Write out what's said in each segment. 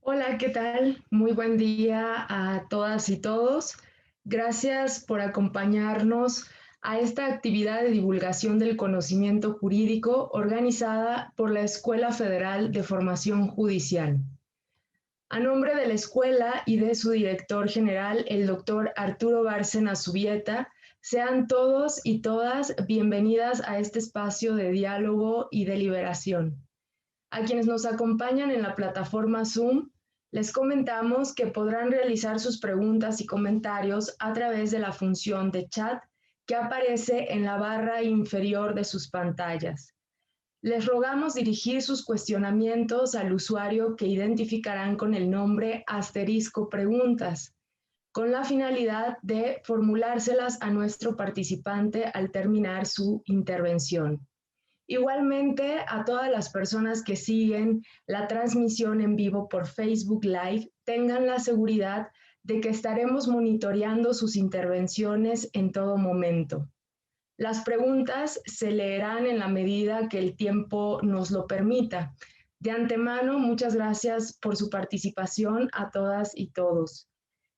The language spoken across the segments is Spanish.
Hola, ¿qué tal? Muy buen día a todas y todos. Gracias por acompañarnos a esta actividad de divulgación del conocimiento jurídico organizada por la Escuela Federal de Formación Judicial. A nombre de la escuela y de su director general, el doctor Arturo Bárcena Zubieta, sean todos y todas bienvenidas a este espacio de diálogo y deliberación. A quienes nos acompañan en la plataforma Zoom, les comentamos que podrán realizar sus preguntas y comentarios a través de la función de chat que aparece en la barra inferior de sus pantallas. Les rogamos dirigir sus cuestionamientos al usuario que identificarán con el nombre asterisco preguntas, con la finalidad de formulárselas a nuestro participante al terminar su intervención. Igualmente, a todas las personas que siguen la transmisión en vivo por Facebook Live, tengan la seguridad de que estaremos monitoreando sus intervenciones en todo momento. Las preguntas se leerán en la medida que el tiempo nos lo permita. De antemano, muchas gracias por su participación a todas y todos.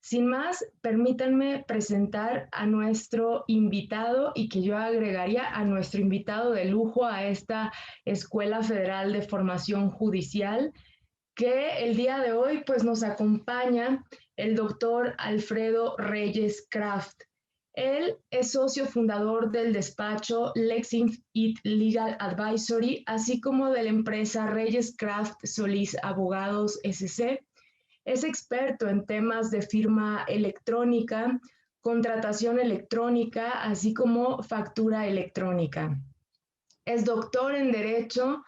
Sin más, permítanme presentar a nuestro invitado y que yo agregaría a nuestro invitado de lujo a esta Escuela Federal de Formación Judicial, que el día de hoy pues nos acompaña el doctor Alfredo Reyes Kraft. Él es socio fundador del despacho Lexing It Legal Advisory, así como de la empresa Reyes Kraft Solís Abogados SC. Es experto en temas de firma electrónica, contratación electrónica, así como factura electrónica. Es doctor en Derecho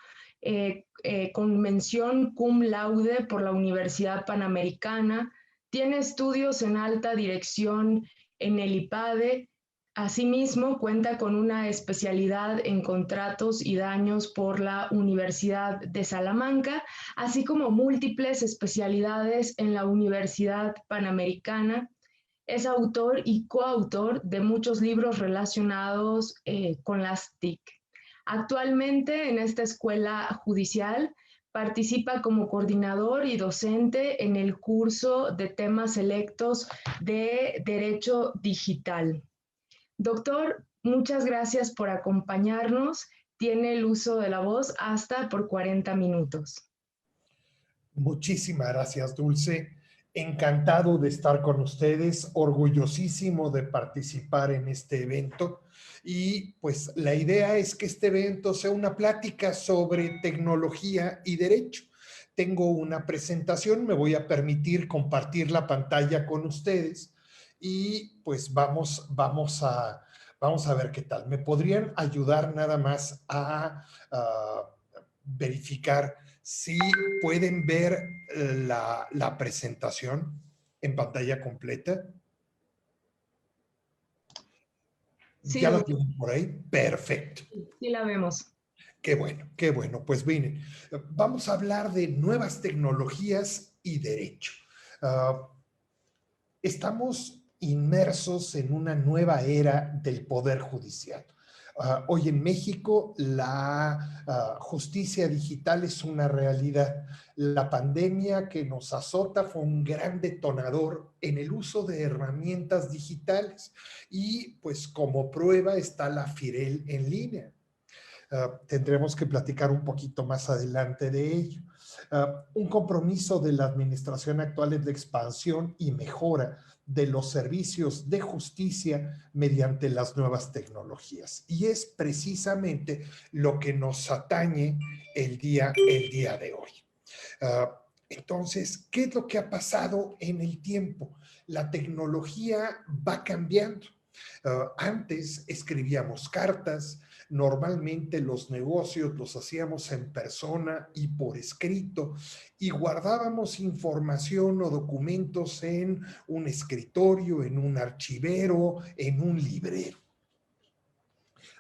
con mención cum laude por la Universidad Panamericana. Tiene estudios en alta dirección en el IPADE. Asimismo, cuenta con una especialidad en contratos y daños por la Universidad de Salamanca, así como múltiples especialidades en la Universidad Panamericana. Es autor y coautor de muchos libros relacionados con las TIC. Actualmente en esta escuela judicial participa como coordinador y docente en el curso de temas selectos de Derecho Digital. Doctor, muchas gracias por acompañarnos. Tiene el uso de la voz hasta por 40 minutos. Muchísimas gracias, Dulce. Encantado de estar con ustedes, orgullosísimo de participar en este evento. Y pues la idea es que este evento sea una plática sobre tecnología y derecho. Tengo una presentación, me voy a permitir compartir la pantalla con ustedes y pues vamos a ver qué tal. ¿Me podrían ayudar nada más a verificar si pueden ver la presentación en pantalla completa? Sí, ¿Ya la doctor, tienen por ahí? Perfecto. sí la vemos. Qué bueno, qué bueno. Pues miren, vamos a hablar de nuevas tecnologías y derecho. Uh, Estamos inmersos en una nueva era del poder judicial. Hoy en México la justicia digital es una realidad. La pandemia que nos azota fue un gran detonador en el uso de herramientas digitales y pues como prueba está la FIREL en línea. Tendremos que platicar un poquito más adelante de ello. Un compromiso de la administración actual es la expansión y mejora de los servicios de justicia mediante las nuevas tecnologías. Y es precisamente lo que nos atañe el día de hoy. Entonces, ¿qué es lo que ha pasado en el tiempo? La tecnología va cambiando. Antes escribíamos cartas, normalmente los negocios los hacíamos en persona y por escrito y guardábamos información o documentos en un escritorio, en un archivero, en un librero.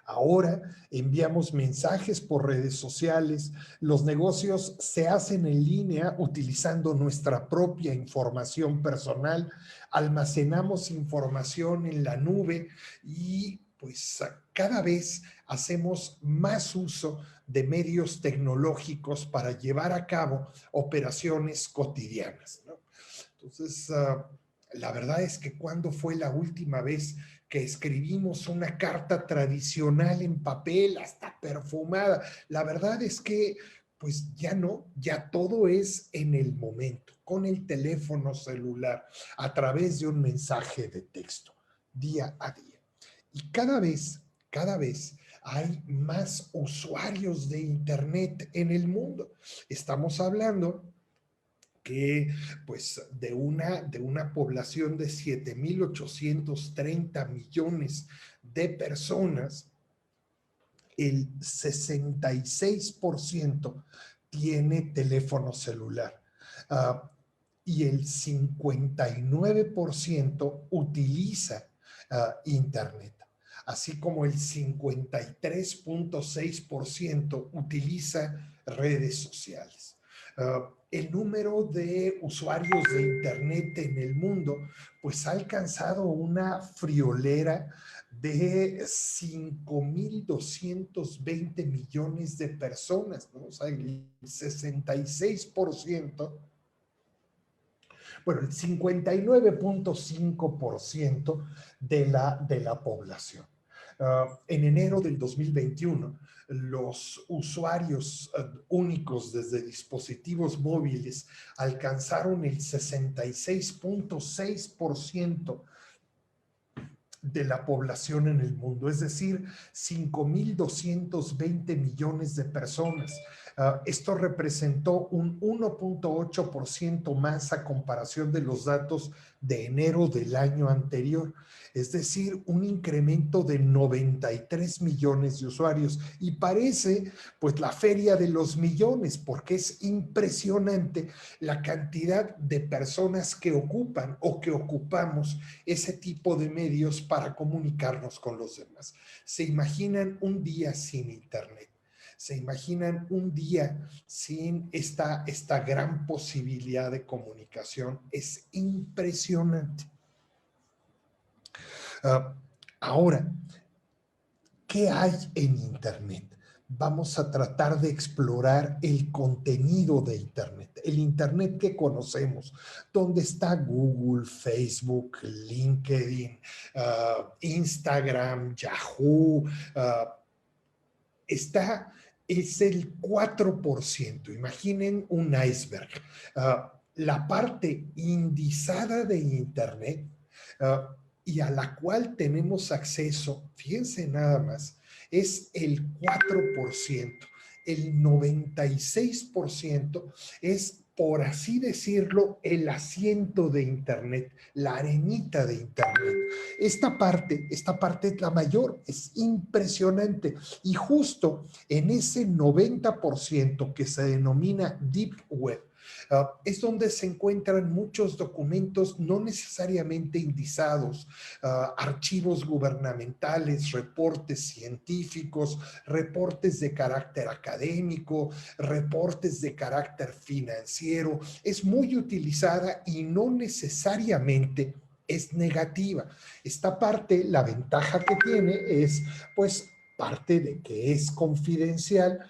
Ahora enviamos mensajes por redes sociales, los negocios se hacen en línea utilizando nuestra propia información personal, almacenamos información en la nube y pues cada vez hacemos más uso de medios tecnológicos para llevar a cabo operaciones cotidianas, ¿no? Entonces, la verdad es que ¿cuándo fue la última vez que escribimos una carta tradicional en papel, hasta perfumada? La verdad es que pues ya no, ya todo es en el momento, con el teléfono celular, a través de un mensaje de texto, día a día. Y cada vez hay más usuarios de Internet en el mundo. Estamos hablando que pues de una población de 7.830 millones de personas, el 66% tiene teléfono celular, uh, y el 59% utiliza Internet, así como el 53.6% utiliza redes sociales. El número de usuarios de Internet en el mundo pues ha alcanzado una friolera de 5.220 millones de personas, ¿no? O sea, el 66%, bueno, el 59.5% de la población. En enero del 2021, los usuarios únicos desde dispositivos móviles alcanzaron el 66.6% de la población en el mundo, es decir, 5.220 millones de personas. Esto representó un 1.8% más a comparación de los datos de enero del año anterior, es decir, un incremento de 93 millones de usuarios. Y parece pues la feria de los millones, porque es impresionante la cantidad de personas que ocupan o que ocupamos ese tipo de medios para comunicarnos con los demás. ¿Se imaginan un día sin Internet? ¿Se imaginan un día sin esta gran posibilidad de comunicación? Es impresionante. Ahora, ¿qué hay en Internet? Vamos a tratar de explorar el contenido de Internet, el Internet que conocemos, donde está Google, Facebook, LinkedIn, Instagram, Yahoo, es el 4%. Imaginen un iceberg. La parte indizada de Internet, y a la cual tenemos acceso, fíjense nada más, es el 4%. El 96% es, por así decirlo, el asiento de Internet, la arenita de Internet. Esta parte es la mayor, es impresionante. Y justo en ese 90% que se denomina Deep Web, es donde se encuentran muchos documentos no necesariamente indizados, archivos gubernamentales, reportes científicos, reportes de carácter académico, reportes de carácter financiero. Es muy utilizada y no necesariamente es negativa. Esta parte, la ventaja que tiene es, pues, parte de que es confidencial,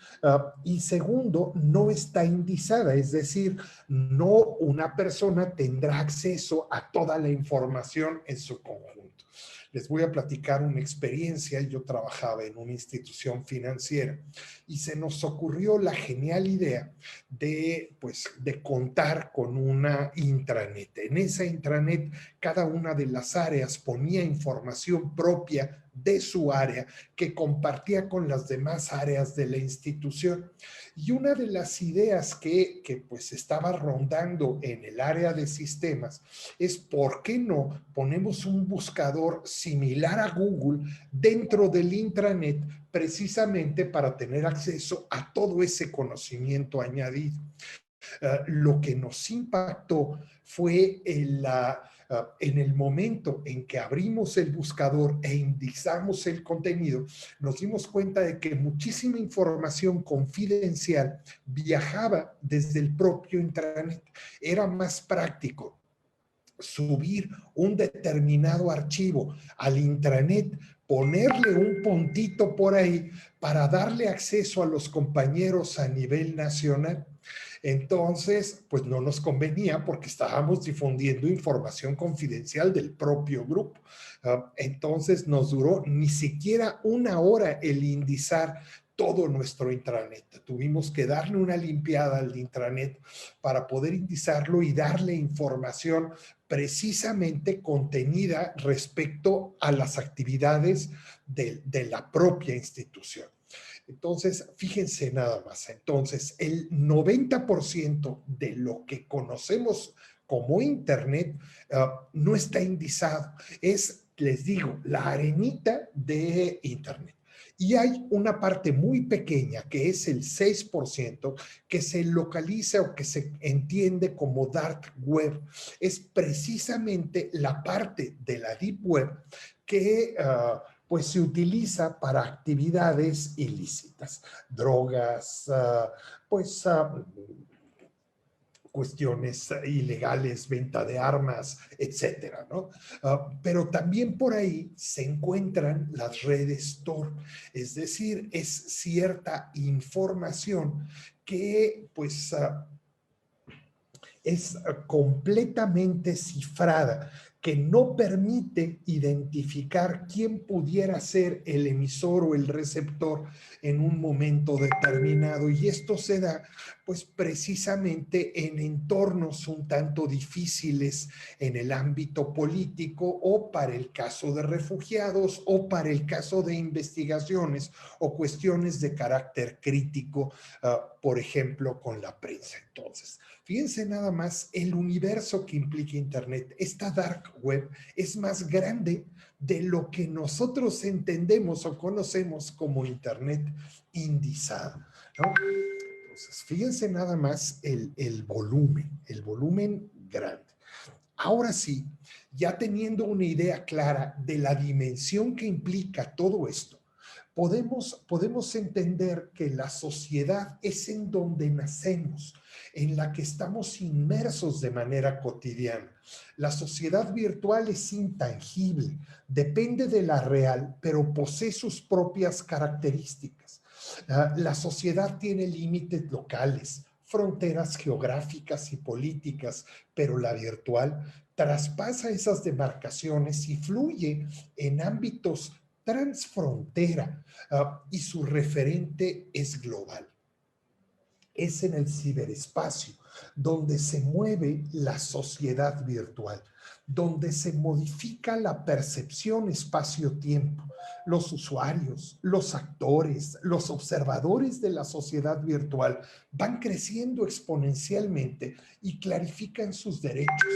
y segundo, no está indizada, es decir, no una persona tendrá acceso a toda la información en su conjunto. Les voy a platicar una experiencia. Yo trabajaba en una institución financiera y se nos ocurrió la genial idea de, pues, de contar con una intranet. En esa intranet, cada una de las áreas ponía información propia de su área que compartía con las demás áreas de la institución. Y una de las ideas que pues estaba rondando en el área de sistemas es ¿por qué no ponemos un buscador similar a Google dentro del intranet precisamente para tener acceso a todo ese conocimiento añadido? Lo que nos impactó fue en el momento en que abrimos el buscador e indexamos el contenido, nos dimos cuenta de que muchísima información confidencial viajaba desde el propio intranet. Era más práctico subir un determinado archivo al intranet ponerle un puntito por ahí para darle acceso a los compañeros a nivel nacional. Entonces, pues no nos convenía porque estábamos difundiendo información confidencial del propio grupo. Entonces nos duró ni siquiera una hora el indizar todo nuestro intranet. Tuvimos que darle una limpiada al intranet para poder indizarlo y darle información precisamente contenida respecto a las actividades de la propia institución. Entonces, fíjense nada más. Entonces, el 90% de lo que conocemos como Internet no está indizado. Es, les digo, la arenita de Internet. Y hay una parte muy pequeña, que es el 6%, que se localiza o que se entiende como dark web. Es precisamente la parte de la deep web que pues se utiliza para actividades ilícitas, drogas, pues cuestiones ilegales, venta de armas, etcétera, ¿no? Pero también por ahí se encuentran las redes Tor, es decir, es cierta información que pues es completamente cifrada, que no permite identificar quién pudiera ser el emisor o el receptor en un momento determinado. Y esto se da pues precisamente en entornos un tanto difíciles en el ámbito político, o para el caso de refugiados, o para el caso de investigaciones o cuestiones de carácter crítico, por ejemplo, con la prensa. Entonces, fíjense nada más el universo que implica Internet. Esta dark web es más grande de lo que nosotros entendemos o conocemos como Internet indizado, ¿no? Entonces, fíjense nada más el volumen grande. Ahora sí, ya teniendo una idea clara de la dimensión que implica todo esto, podemos entender que la sociedad es en donde nacemos, en la que estamos inmersos de manera cotidiana. La sociedad virtual es intangible, depende de la real, pero posee sus propias características. La sociedad tiene límites locales, fronteras geográficas y políticas, pero la virtual traspasa esas demarcaciones y fluye en ámbitos transfrontera, y su referente es global. Es en el ciberespacio donde se mueve la sociedad virtual, donde se modifica la percepción espacio-tiempo. Los usuarios, los actores, los observadores de la sociedad virtual van creciendo exponencialmente y clarifican sus derechos,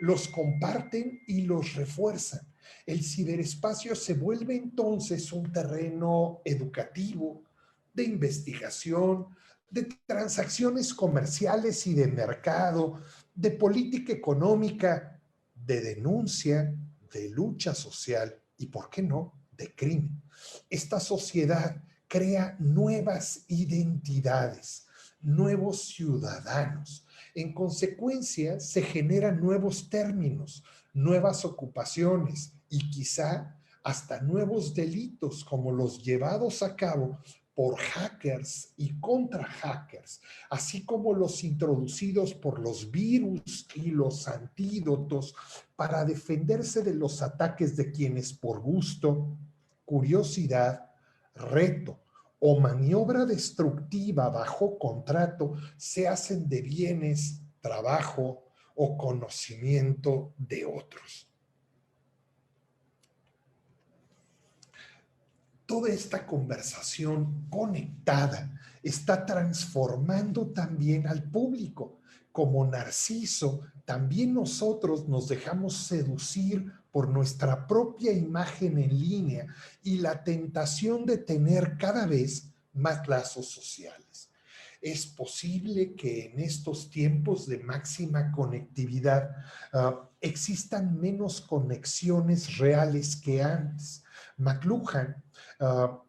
los comparten y los refuerzan. El ciberespacio se vuelve entonces un terreno educativo, de investigación, de transacciones comerciales y de mercado, de política económica, de denuncia, de lucha social y, ¿por qué no?, de crimen. Esta sociedad crea nuevas identidades, nuevos ciudadanos. En consecuencia, se generan nuevos términos, nuevas ocupaciones y quizá hasta nuevos delitos, como los llevados a cabo por hackers y contra hackers, así como los introducidos por los virus y los antídotos para defenderse de los ataques de quienes por gusto, curiosidad, reto o maniobra destructiva bajo contrato se hacen de bienes, trabajo o conocimiento de otros. Toda esta conversación conectada está transformando también al público. Como Narciso, también nosotros nos dejamos seducir por nuestra propia imagen en línea y la tentación de tener cada vez más lazos sociales. Es posible que en estos tiempos de máxima conectividad existan menos conexiones reales que antes. McLuhan,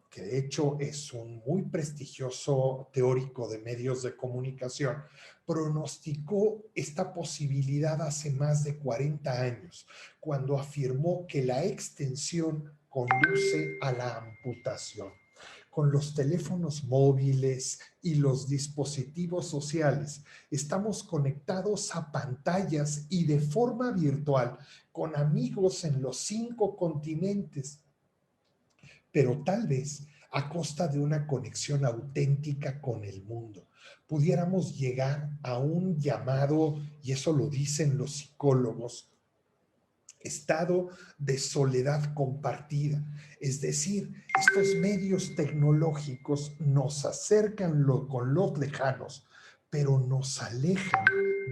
que de hecho es un muy prestigioso teórico de medios de comunicación, pronosticó esta posibilidad hace más de 40 años, cuando afirmó que la extensión conduce a la amputación. Con los teléfonos móviles y los dispositivos sociales, estamos conectados a pantallas y de forma virtual con amigos en los 5 continentes, pero tal vez a costa de una conexión auténtica con el mundo. Pudiéramos llegar a un llamado, y eso lo dicen los psicólogos, estado de soledad compartida. Es decir, estos medios tecnológicos nos acercan con los lejanos, pero nos alejan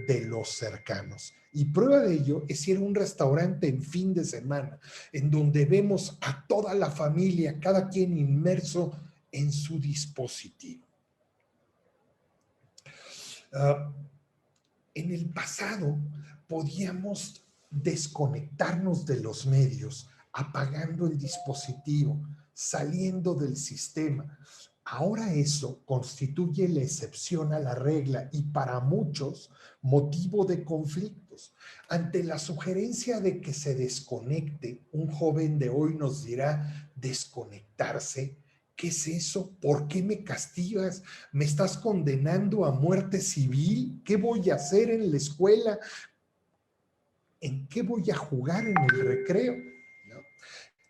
de los cercanos. Y prueba de ello es ir a un restaurante en fin de semana, en donde vemos a toda la familia, cada quien inmerso en su dispositivo. En el pasado podíamos desconectarnos de los medios, apagando el dispositivo, saliendo del sistema. Ahora eso constituye la excepción a la regla y para muchos motivo de conflictos. Ante la sugerencia de que se desconecte, un joven de hoy nos dirá: desconectarse. ¿Qué es eso? ¿Por qué me castigas? ¿Me estás condenando a muerte civil? ¿Qué voy a hacer en la escuela? ¿En qué voy a jugar en el recreo? ¿No?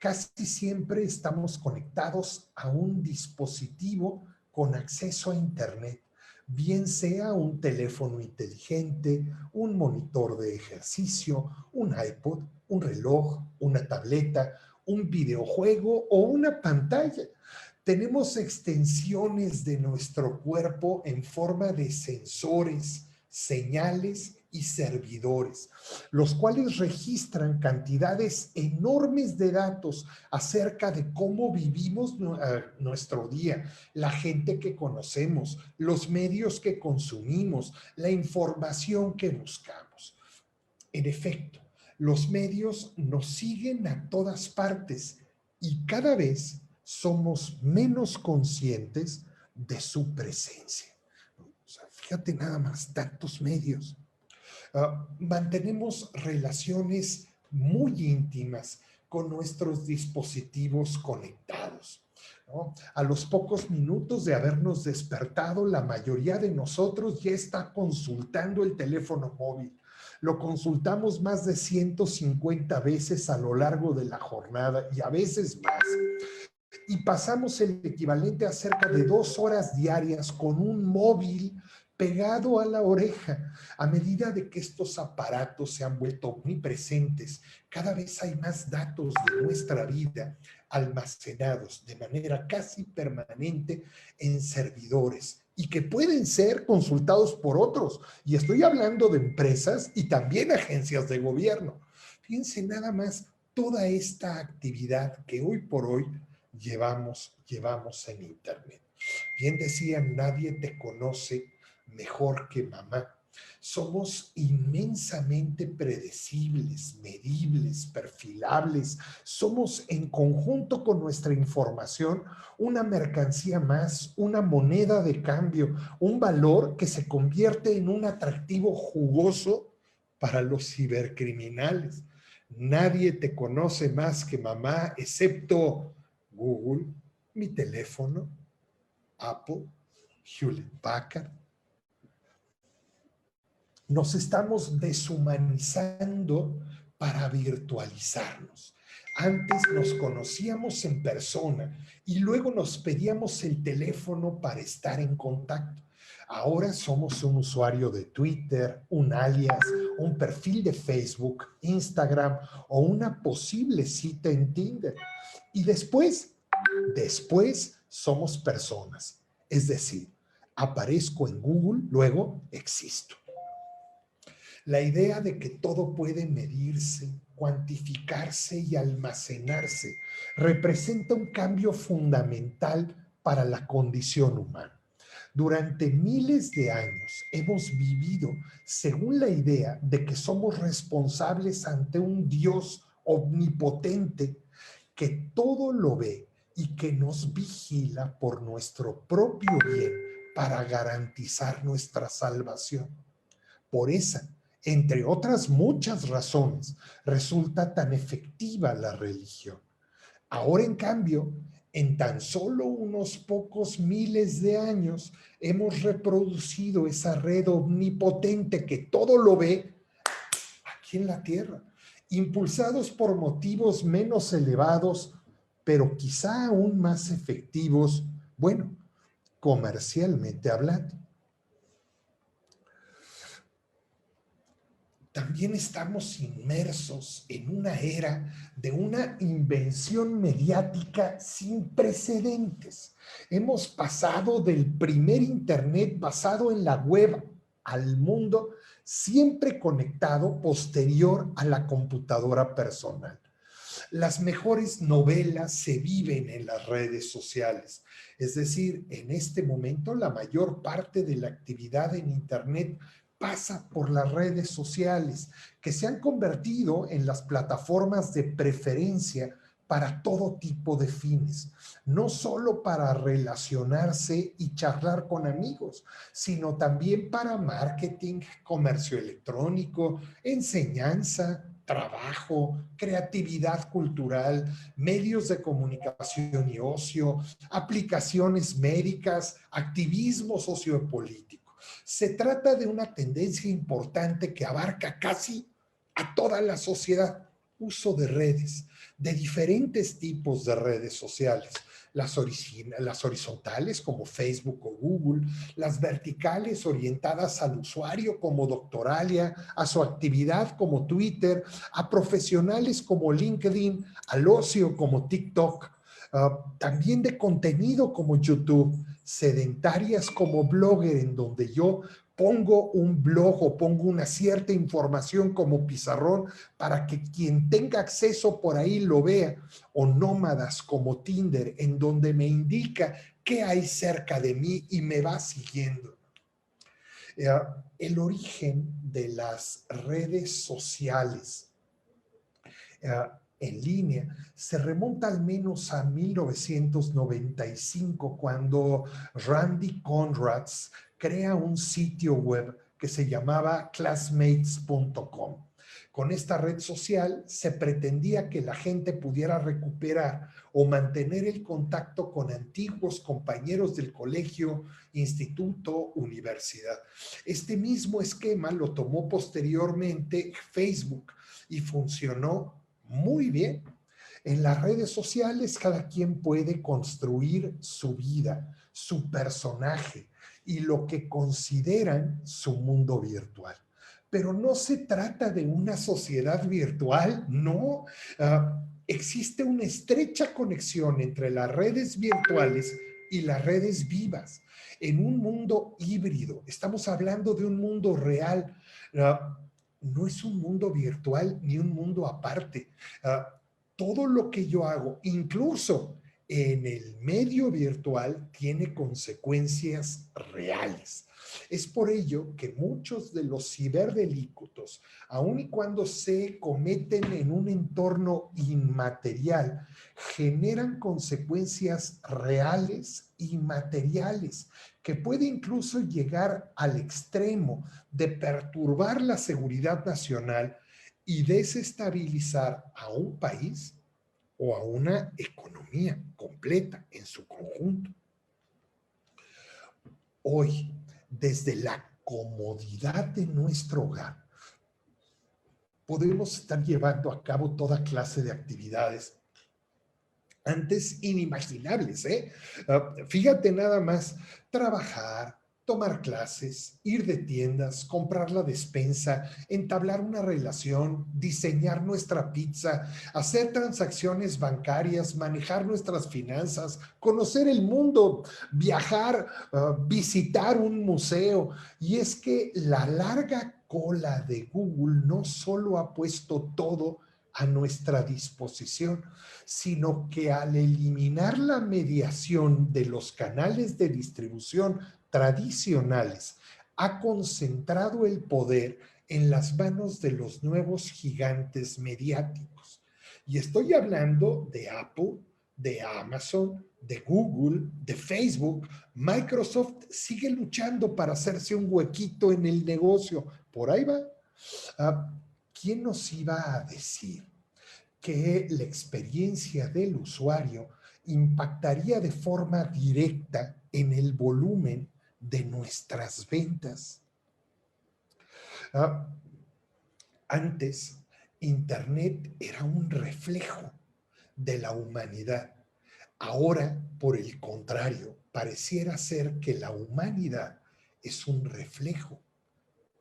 Casi siempre estamos conectados a un dispositivo con acceso a Internet, bien sea un teléfono inteligente, un monitor de ejercicio, un iPod, un reloj, una tableta, un videojuego o una pantalla. Tenemos extensiones de nuestro cuerpo en forma de sensores, señales y servidores, los cuales registran cantidades enormes de datos acerca de cómo vivimos nuestro día, la gente que conocemos, los medios que consumimos, la información que buscamos. En efecto, los medios nos siguen a todas partes y cada vez somos menos conscientes de su presencia. O sea, fíjate nada más, tantos medios. Mantenemos relaciones muy íntimas con nuestros dispositivos conectados, ¿no? A los pocos minutos de habernos despertado, la mayoría de nosotros ya está consultando el teléfono móvil. Lo consultamos más de 150 veces a lo largo de la jornada y a veces más. Y pasamos el equivalente a cerca de 2 horas diarias con un móvil pegado a la oreja. A medida de que estos aparatos se han vuelto omnipresentes, cada vez hay más datos de nuestra vida almacenados de manera casi permanente en servidores y que pueden ser consultados por otros. Y estoy hablando de empresas y también agencias de gobierno. Fíjense nada más toda esta actividad que hoy por hoy llevamos en Internet. Bien decían, nadie te conoce mejor que mamá. Somos inmensamente predecibles, medibles, perfilables. Somos en conjunto con nuestra información una mercancía más, una moneda de cambio, un valor que se convierte en un atractivo jugoso para los cibercriminales. Nadie te conoce más que mamá, excepto Google, mi teléfono, Apple, Hewlett Packard. Nos estamos deshumanizando para virtualizarnos. Antes nos conocíamos en persona y luego nos pedíamos el teléfono para estar en contacto. Ahora somos un usuario de Twitter, un alias, un perfil de Facebook, Instagram o una posible cita en Tinder. Y después somos personas. Es decir, aparezco en Google, luego existo. La idea de que todo puede medirse, cuantificarse y almacenarse representa un cambio fundamental para la condición humana. Durante miles de años hemos vivido según la idea de que somos responsables ante un Dios omnipotente que todo lo ve y que nos vigila por nuestro propio bien para garantizar nuestra salvación. Por esa, entre otras muchas razones, resulta tan efectiva la religión. Ahora, en cambio, en tan solo unos pocos miles de años, hemos reproducido esa red omnipotente que todo lo ve aquí en la Tierra, impulsados por motivos menos elevados, pero quizá aún más efectivos, bueno, comercialmente hablando. También estamos inmersos en una era de una invención mediática sin precedentes. Hemos pasado del primer Internet basado en la web al mundo siempre conectado posterior a la computadora personal. Las mejores novelas se viven en las redes sociales. Es decir, en este momento la mayor parte de la actividad en Internet pasa por las redes sociales, que se han convertido en las plataformas de preferencia para todo tipo de fines, no solo para relacionarse y charlar con amigos, sino también para marketing, comercio electrónico, enseñanza, trabajo, creatividad cultural, medios de comunicación y ocio, aplicaciones médicas, activismo sociopolítico. Se trata de una tendencia importante que abarca casi a toda la sociedad. Uso de redes, de diferentes tipos de redes sociales, las horizontales como Facebook o Google, las verticales orientadas al usuario como Doctoralia, a su actividad como Twitter, a profesionales como LinkedIn, al ocio como TikTok, también de contenido como YouTube, sedentarias como Blogger, en donde yo pongo un blog o pongo una cierta información como pizarrón para que quien tenga acceso por ahí lo vea, o nómadas como Tinder, en donde me indica qué hay cerca de mí y me va siguiendo. El origen de las redes sociales en línea se remonta al menos a 1995, cuando Randy Conrads crea un sitio web que se llamaba classmates.com. Con esta red social se pretendía que la gente pudiera recuperar o mantener el contacto con antiguos compañeros del colegio, instituto, universidad. Este mismo esquema lo tomó posteriormente Facebook y funcionó muy bien. En las redes sociales cada quien puede construir su vida, su personaje y lo que consideran su mundo virtual. Pero no se trata de una sociedad virtual, no. Existe una estrecha conexión entre las redes virtuales y las redes vivas. En un mundo híbrido, estamos hablando de un mundo real. No es un mundo virtual ni un mundo aparte. Todo lo que yo hago, incluso en el medio virtual, tiene consecuencias reales. Es por ello que muchos de los ciberdelitos, aun y cuando se cometen en un entorno inmaterial, generan consecuencias reales y materiales que puede incluso llegar al extremo de perturbar la seguridad nacional y desestabilizar a un país o a una economía completa en su conjunto. Hoy, desde la comodidad de nuestro hogar, podemos estar llevando a cabo toda clase de actividades antes inimaginables, ¿eh? Fíjate nada más, trabajar, tomar clases, ir de tiendas, comprar la despensa, entablar una relación, diseñar nuestra pizza, hacer transacciones bancarias, manejar nuestras finanzas, conocer el mundo, viajar, visitar un museo. Y es que la larga cola de Google no solo ha puesto todo a nuestra disposición, sino que al eliminar la mediación de los canales de distribución tradicionales, ha concentrado el poder en las manos de los nuevos gigantes mediáticos. Y estoy hablando de Apple, de Amazon, de Google, de Facebook. Microsoft sigue luchando para hacerse un huequito en el negocio. Por ahí va. ¿Quién nos iba a decir que la experiencia del usuario impactaría de forma directa en el volumen de nuestras ventas. Ah, Antes, Internet era un reflejo de la humanidad. Ahora, por el contrario, pareciera ser que la humanidad es un reflejo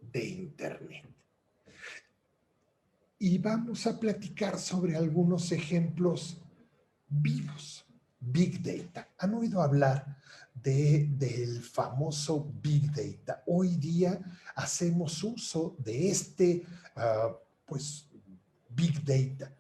de Internet. Y vamos a platicar sobre algunos ejemplos vivos. Big Data. ¿Han oído hablar del famoso Big Data? Hoy día hacemos uso de pues, Big Data,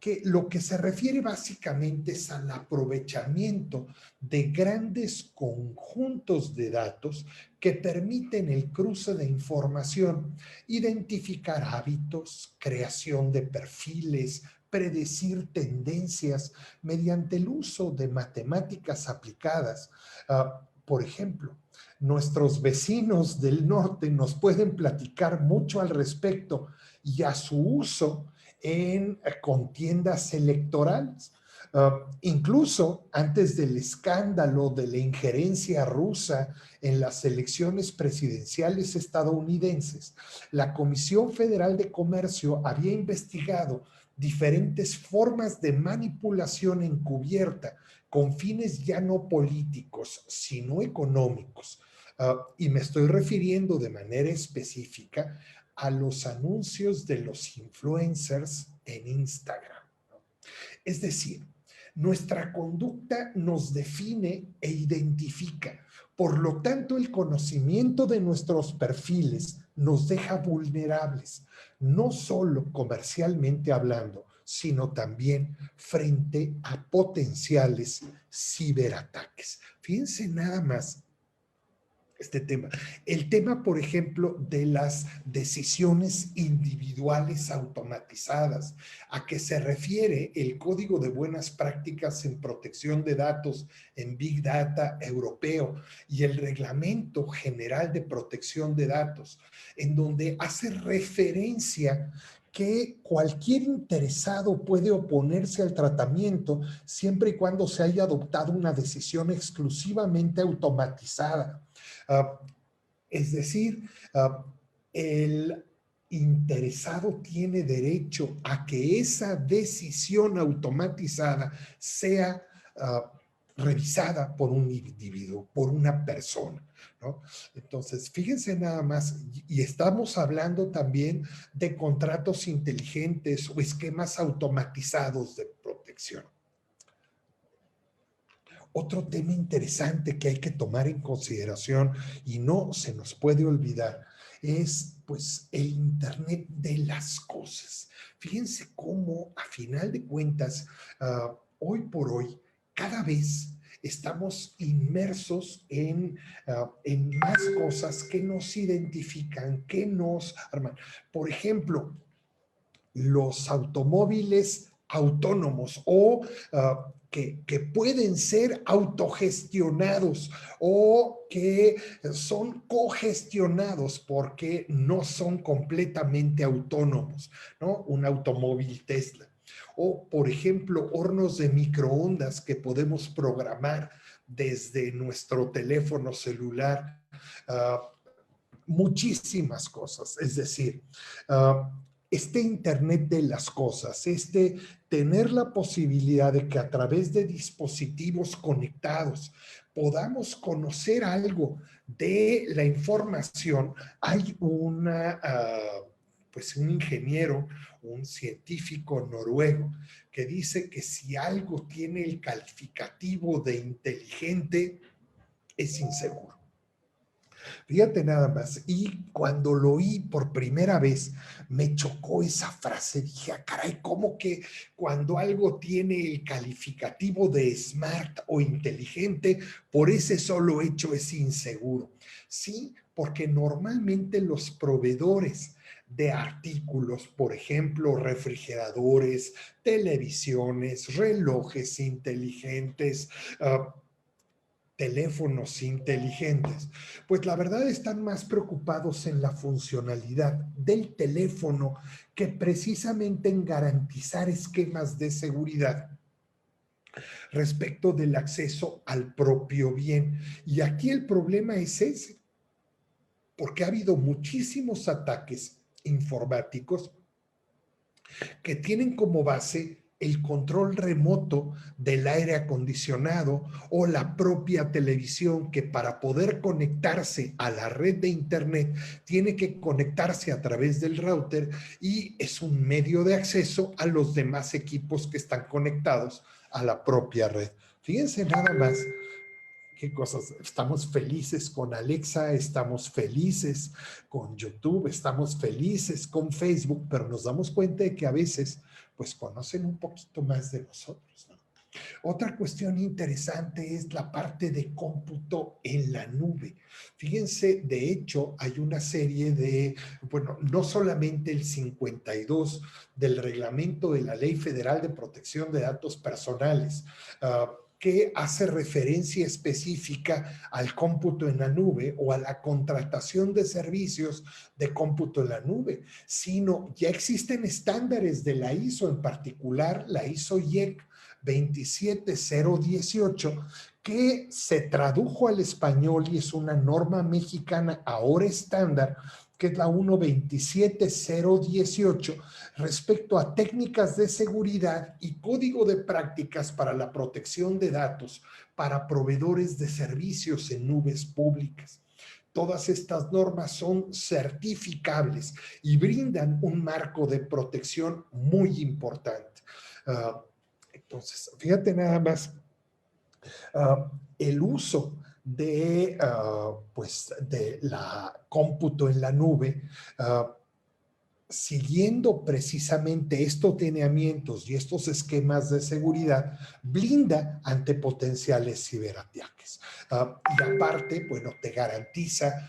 que lo que se refiere básicamente es al aprovechamiento de grandes conjuntos de datos que permiten el cruce de información, identificar hábitos, creación de perfiles, predecir tendencias mediante el uso de matemáticas aplicadas. Por ejemplo, nuestros vecinos del norte nos pueden platicar mucho al respecto y a su uso en contiendas electorales. Incluso antes del escándalo de la injerencia rusa en las elecciones presidenciales estadounidenses, la Comisión Federal de Comercio había investigado diferentes formas de manipulación encubierta con fines ya no políticos, sino económicos. Y me estoy refiriendo de manera específica a los anuncios de los influencers en Instagram. Es decir, nuestra conducta nos define e identifica. Por lo tanto, el conocimiento de nuestros perfiles nos deja vulnerables, no solo comercialmente hablando, sino también frente a potenciales ciberataques. Fíjense nada más este tema. El tema, por ejemplo, de las decisiones individuales automatizadas. ¿A qué se refiere el Código de Buenas Prácticas en Protección de Datos en Big Data europeo y el Reglamento General de Protección de Datos, en donde hace referencia que cualquier interesado puede oponerse al tratamiento siempre y cuando se haya adoptado una decisión exclusivamente automatizada? Uh, es decir, el interesado tiene derecho a que esa decisión automatizada sea revisada por un individuo, por una persona, ¿no? Entonces, fíjense nada más, y estamos hablando también de contratos inteligentes o esquemas automatizados de protección. Otro tema interesante que hay que tomar en consideración y no se nos puede olvidar es pues el Internet de las cosas. Fíjense cómo a final de cuentas, hoy por hoy, cada vez estamos inmersos en más cosas que nos identifican, que nos arman. Por ejemplo, los automóviles autónomos o que pueden ser autogestionados o que son cogestionados porque no son completamente autónomos, ¿no? Un automóvil Tesla. O, por ejemplo, hornos de microondas que podemos programar desde nuestro teléfono celular. Muchísimas cosas, es decir, este Internet de las cosas, tener la posibilidad de que a través de dispositivos conectados podamos conocer algo de la información. Hay pues un ingeniero, un científico noruego que dice que si algo tiene el calificativo de inteligente, es inseguro. Fíjate nada más, y cuando lo oí por primera vez, me chocó esa frase, dije, caray, ¿cómo que cuando algo tiene el calificativo de smart o inteligente, por ese solo hecho es inseguro? Sí, porque normalmente los proveedores de artículos, por ejemplo, refrigeradores, televisiones, relojes inteligentes, teléfonos inteligentes? Pues la verdad están más preocupados en la funcionalidad del teléfono que precisamente en garantizar esquemas de seguridad respecto del acceso al propio bien. Y aquí el problema es ese, porque ha habido muchísimos ataques informáticos que tienen como base el control remoto del aire acondicionado o la propia televisión, que para poder conectarse a la red de internet tiene que conectarse a través del router y es un medio de acceso a los demás equipos que están conectados a la propia red. Fíjense nada más qué cosas. Estamos felices con Alexa, estamos felices con YouTube, estamos felices con Facebook, pero nos damos cuenta de que a veces pues conocen un poquito más de nosotros, ¿no? Otra cuestión interesante es la parte de cómputo en la nube. Fíjense, de hecho, hay una serie de, bueno, no solamente el 52 del reglamento de la Ley Federal de Protección de Datos Personales, que hace referencia específica al cómputo en la nube o a la contratación de servicios de cómputo en la nube, sino ya existen estándares de la ISO, en particular la ISO IEC 27018, que se tradujo al español y es una norma mexicana ahora estándar, que es la 127018, respecto a técnicas de seguridad y código de prácticas para la protección de datos para proveedores de servicios en nubes públicas. Todas estas normas son certificables y brindan un marco de protección muy importante. Entonces, fíjate nada más, el uso de, pues, de la cómputo en la nube, siguiendo precisamente estos lineamientos y estos esquemas de seguridad, blinda ante potenciales ciberataques. Y aparte, bueno, te garantiza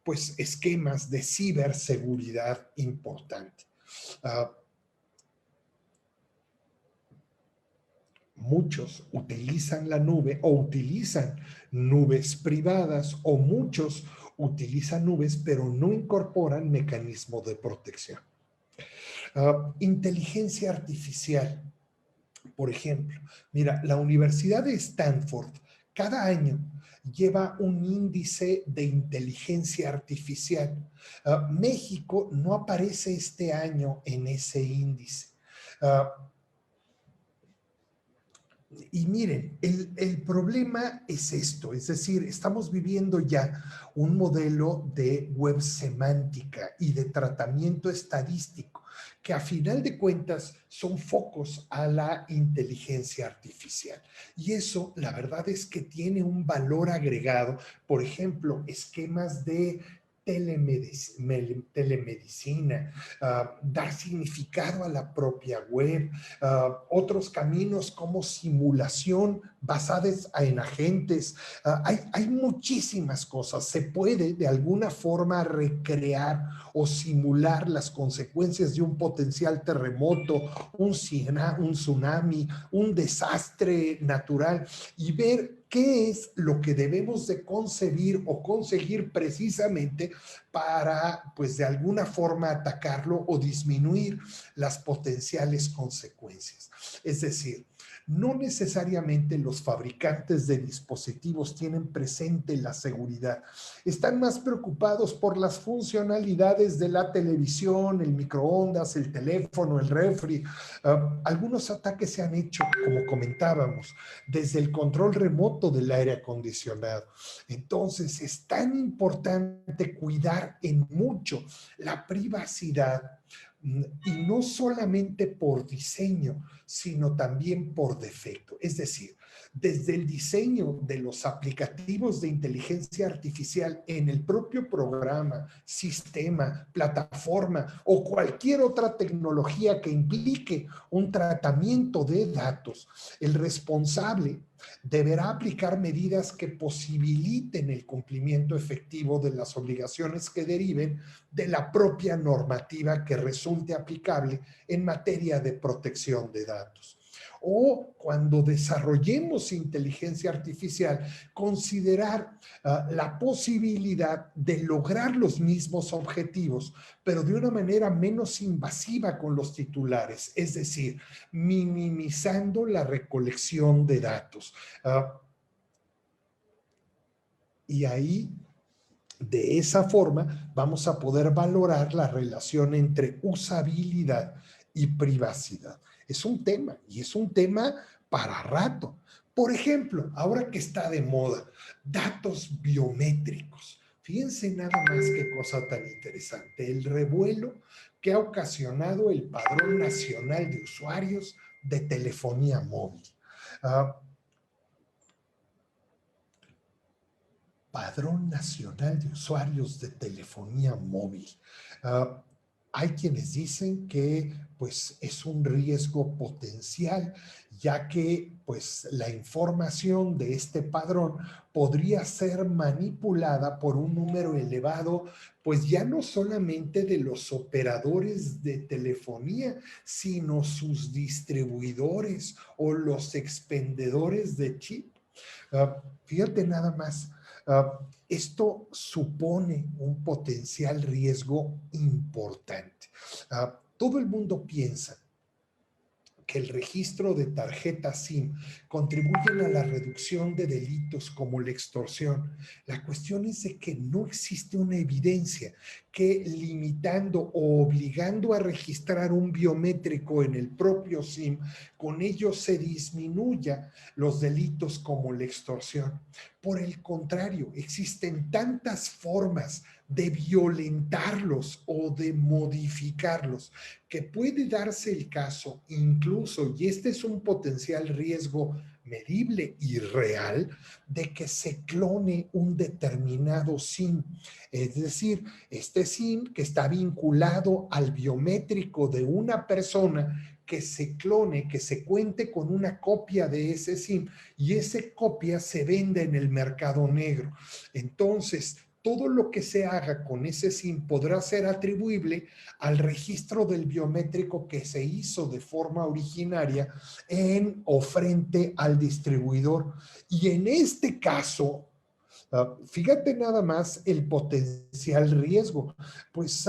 pues esquemas de ciberseguridad importante. Muchos utilizan la nube o utilizan nubes privadas, o muchos utilizan nubes pero no incorporan mecanismos de protección. Inteligencia artificial, por ejemplo. Mira, la Universidad de Stanford cada año lleva un índice de inteligencia artificial. México no aparece este año en ese índice. Y miren, el problema es esto, es decir, estamos viviendo ya un modelo de web semántica y de tratamiento estadístico, que a final de cuentas son focos a la inteligencia artificial. Y eso, la verdad es que tiene un valor agregado, por ejemplo, esquemas de telemedicina, dar significado a la propia web, otros caminos como simulación basadas en agentes. Hay muchísimas cosas. Se puede de alguna forma recrear o simular las consecuencias de un potencial terremoto, un tsunami, un desastre natural, y ver qué es lo que debemos de concebir o conseguir precisamente para, pues de alguna forma, atacarlo o disminuir las potenciales consecuencias. Es decir, no necesariamente los fabricantes de dispositivos tienen presente la seguridad. Están más preocupados por las funcionalidades de la televisión, el microondas, el teléfono, el refri. Algunos ataques se han hecho, como comentábamos, desde el control remoto del aire acondicionado. Entonces, es tan importante cuidar en mucho la privacidad, y no solamente por diseño, sino también por defecto. Es decir, desde el diseño de los aplicativos de inteligencia artificial en el propio programa, sistema, plataforma o cualquier otra tecnología que implique un tratamiento de datos, el responsable deberá aplicar medidas que posibiliten el cumplimiento efectivo de las obligaciones que deriven de la propia normativa que resulte aplicable en materia de protección de datos. o cuando desarrollemos inteligencia artificial, considerar la posibilidad de lograr los mismos objetivos, pero de una manera menos invasiva con los titulares, es decir, minimizando la recolección de datos. Y ahí, de esa forma, vamos a poder valorar la relación entre usabilidad y privacidad. Es un tema, y es un tema para rato. Por ejemplo, ahora que está de moda, datos biométricos. Fíjense nada más qué cosa tan interesante. El revuelo que ha ocasionado el Padrón Nacional de Usuarios de Telefonía Móvil. Padrón Nacional de Usuarios de Telefonía Móvil. Hay quienes dicen que pues, es un riesgo potencial, ya que pues, la información de este padrón podría ser manipulada por un número elevado, pues ya no solamente de los operadores de telefonía, sino sus distribuidores o los expendedores de chip. Fíjate nada más. Esto supone un potencial riesgo importante. Todo el mundo piensa que el registro de tarjetas SIM contribuyen a la reducción de delitos como la extorsión. La cuestión es de que no existe una evidencia que limitando o obligando a registrar un biométrico en el propio SIM, con ello se disminuya los delitos como la extorsión. Por el contrario, existen tantas formas de violentarlos o de modificarlos, que puede darse el caso incluso, y este es un potencial riesgo medible y real, de que se clone un determinado SIM. Es decir, este SIM que está vinculado al biométrico de una persona, que se clone, que se cuente con una copia de ese SIM y esa copia se vende en el mercado negro. Entonces, todo lo que se haga con ese SIM podrá ser atribuible al registro del biométrico que se hizo de forma originaria en o frente al distribuidor. Y en este caso, fíjate nada más el potencial riesgo, pues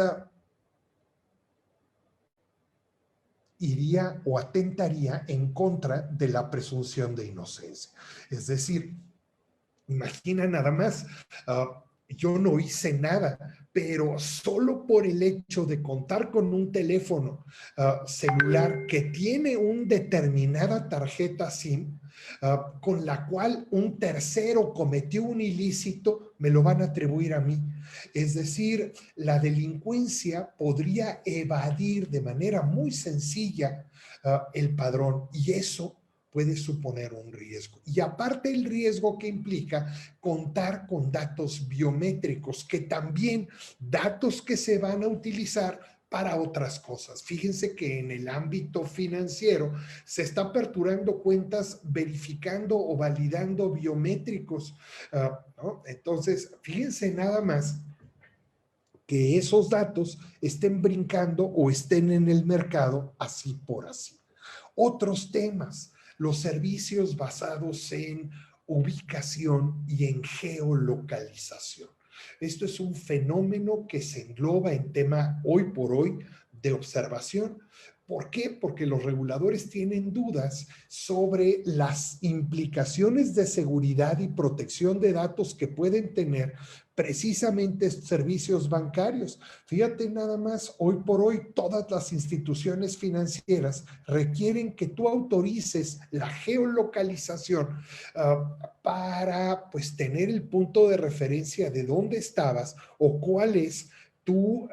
iría o atentaría en contra de la presunción de inocencia. Es decir, imagina nada más, yo no hice nada, pero solo por el hecho de contar con un teléfono celular que tiene una determinada tarjeta SIM, con la cual un tercero cometió un ilícito, me lo van a atribuir a mí. Es decir, la delincuencia podría evadir de manera muy sencilla el padrón, y eso puede suponer un riesgo. Y aparte el riesgo que implica contar con datos biométricos, que también datos que se van a utilizar para otras cosas. Fíjense que en el ámbito financiero se está aperturando cuentas verificando o validando biométricos, ¿no? Entonces, fíjense nada más que esos datos estén brincando o estén en el mercado así por así. Otros temas, los servicios basados en ubicación y en geolocalización. Esto es un fenómeno que se engloba en tema hoy por hoy de observación. ¿Por qué? Porque los reguladores tienen dudas sobre las implicaciones de seguridad y protección de datos que pueden tener precisamente servicios bancarios. Fíjate nada más, hoy por hoy todas las instituciones financieras requieren que tú autorices la geolocalización para pues tener el punto de referencia de dónde estabas o cuál es tu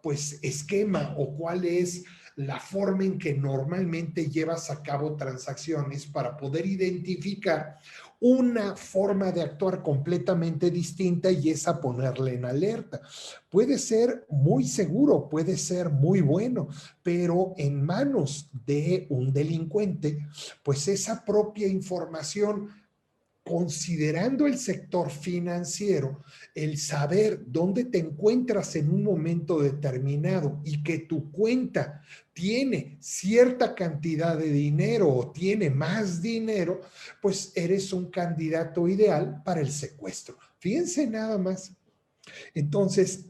pues esquema o cuál es la forma en que normalmente llevas a cabo transacciones para poder identificar una forma de actuar completamente distinta, y es a ponerle en alerta. Puede ser muy seguro, puede ser muy bueno, pero en manos de un delincuente, pues esa propia información considerando el sector financiero, el saber dónde te encuentras en un momento determinado y que tu cuenta tiene cierta cantidad de dinero o tiene más dinero, pues eres un candidato ideal para el secuestro. Fíjense nada más. Entonces,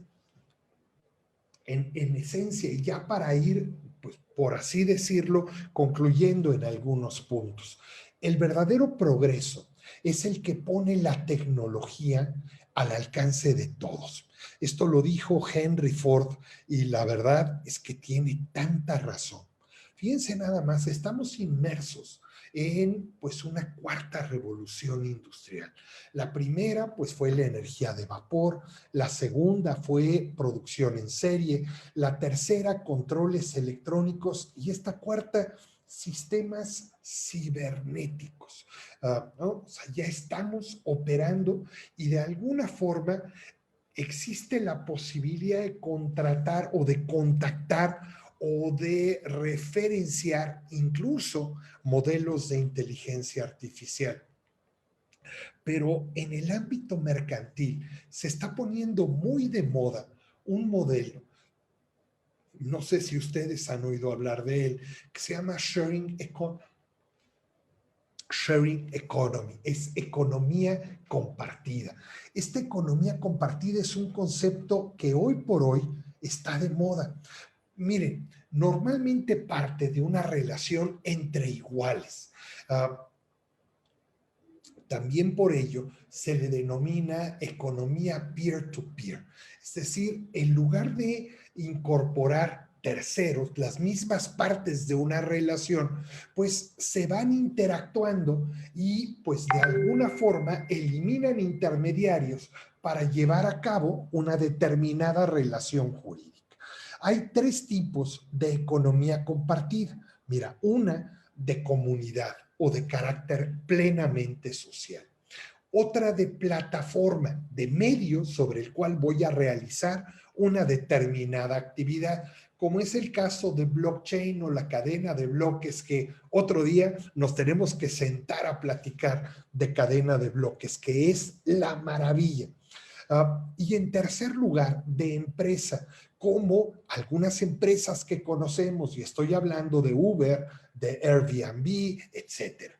en esencia, y ya para ir, pues por así decirlo, concluyendo en algunos puntos, el verdadero progreso es el que pone la tecnología al alcance de todos. Esto lo dijo Henry Ford y la verdad es que tiene tanta razón. Fíjense nada más, estamos inmersos en pues una cuarta revolución industrial. La primera pues fue la energía de vapor, la segunda fue producción en serie, la tercera controles electrónicos y esta cuarta sistemas cibernéticos. ¿No? O sea, ya estamos operando y de alguna forma existe la posibilidad de contratar o de contactar o de referenciar incluso modelos de inteligencia artificial. Pero en el ámbito mercantil se está poniendo muy de moda un modelo, no sé si ustedes han oído hablar de él, que se llama Sharing Economy, es economía compartida. Esta economía compartida es un concepto que hoy por hoy está de moda. Miren, normalmente parte de una relación entre iguales. También por ello se le denomina economía peer-to-peer. Es decir, en lugar de incorporar terceros, las mismas partes de una relación, pues se van interactuando y pues de alguna forma eliminan intermediarios para llevar a cabo una determinada relación jurídica. Hay tres tipos de economía compartida. Mira, una de comunidad o de carácter plenamente social. Otra de plataforma, de medio sobre el cual voy a realizar una determinada actividad, como es el caso de blockchain o la cadena de bloques, que otro día nos tenemos que sentar a platicar de cadena de bloques, que es la maravilla. Y en tercer lugar, de empresa, como algunas empresas que conocemos, y estoy hablando de Uber, de Airbnb, etcétera.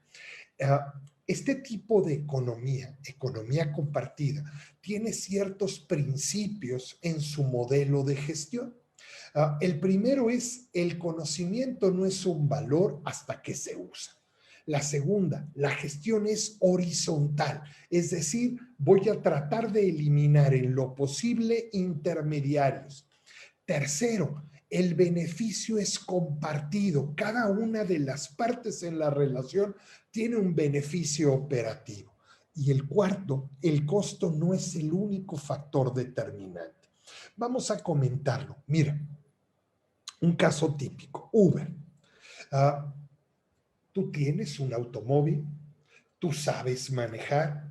Este tipo de economía compartida, tiene ciertos principios en su modelo de gestión. El primero es: el conocimiento no es un valor hasta que se usa. La segunda, la gestión es horizontal, es decir, voy a tratar de eliminar en lo posible intermediarios. Tercero, el beneficio es compartido. Cada una de las partes en la relación tiene un beneficio operativo. Y el cuarto, el costo no es el único factor determinante. Vamos a comentarlo. Mira, un caso típico, Uber. Uh, Tú tienes un automóvil, tú sabes manejar,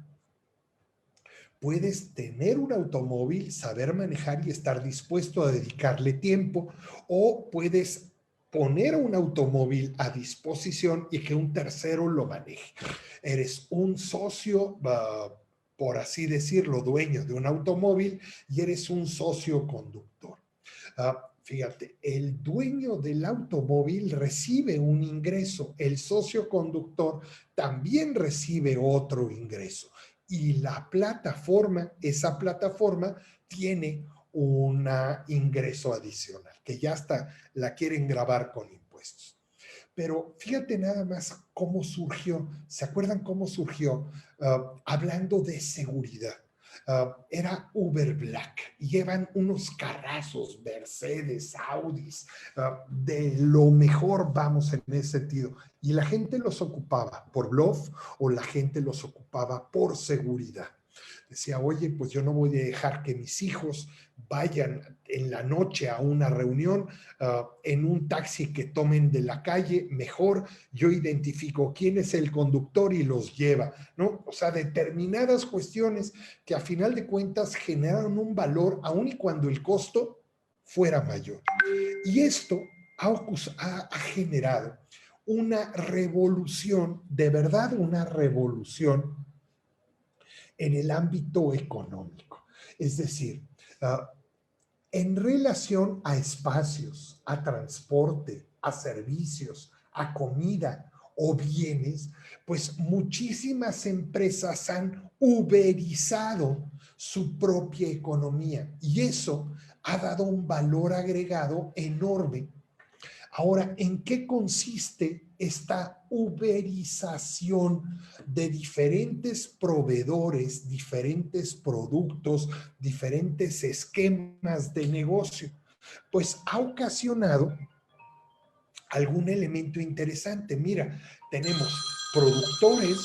puedes tener un automóvil, saber manejar y estar dispuesto a dedicarle tiempo, o puedes poner un automóvil a disposición y que un tercero lo maneje. Eres un socio, por así decirlo, dueño de un automóvil y eres un socio conductor. Fíjate, el dueño del automóvil recibe un ingreso, el socio conductor también recibe otro ingreso y la plataforma, esa plataforma tiene un ingreso adicional que ya hasta la quieren grabar con impuestos. Pero fíjate nada más cómo surgió, ¿se acuerdan cómo surgió? Hablando de seguridad. Era Uber Black, llevan unos carrazos, Mercedes, Audis, de lo mejor, vamos, en ese sentido. Y la gente los ocupaba por bluff o la gente los ocupaba por seguridad. Decía, oye, pues yo no voy a dejar que mis hijos vayan en la noche a una reunión en un taxi que tomen de la calle, mejor yo identifico quién es el conductor y los lleva, ¿no? O sea, determinadas cuestiones que a final de cuentas generaron un valor, aun y cuando el costo fuera mayor. Y esto ha generado una revolución, de verdad una revolución en el ámbito económico. Es decir, en relación a espacios, a transporte, a servicios, a comida o bienes, pues muchísimas empresas han uberizado su propia economía y eso ha dado un valor agregado enorme. Ahora, ¿en qué consiste esta uberización de diferentes proveedores, diferentes productos, diferentes esquemas de negocio? Pues ha ocasionado algún elemento interesante. Mira, tenemos productores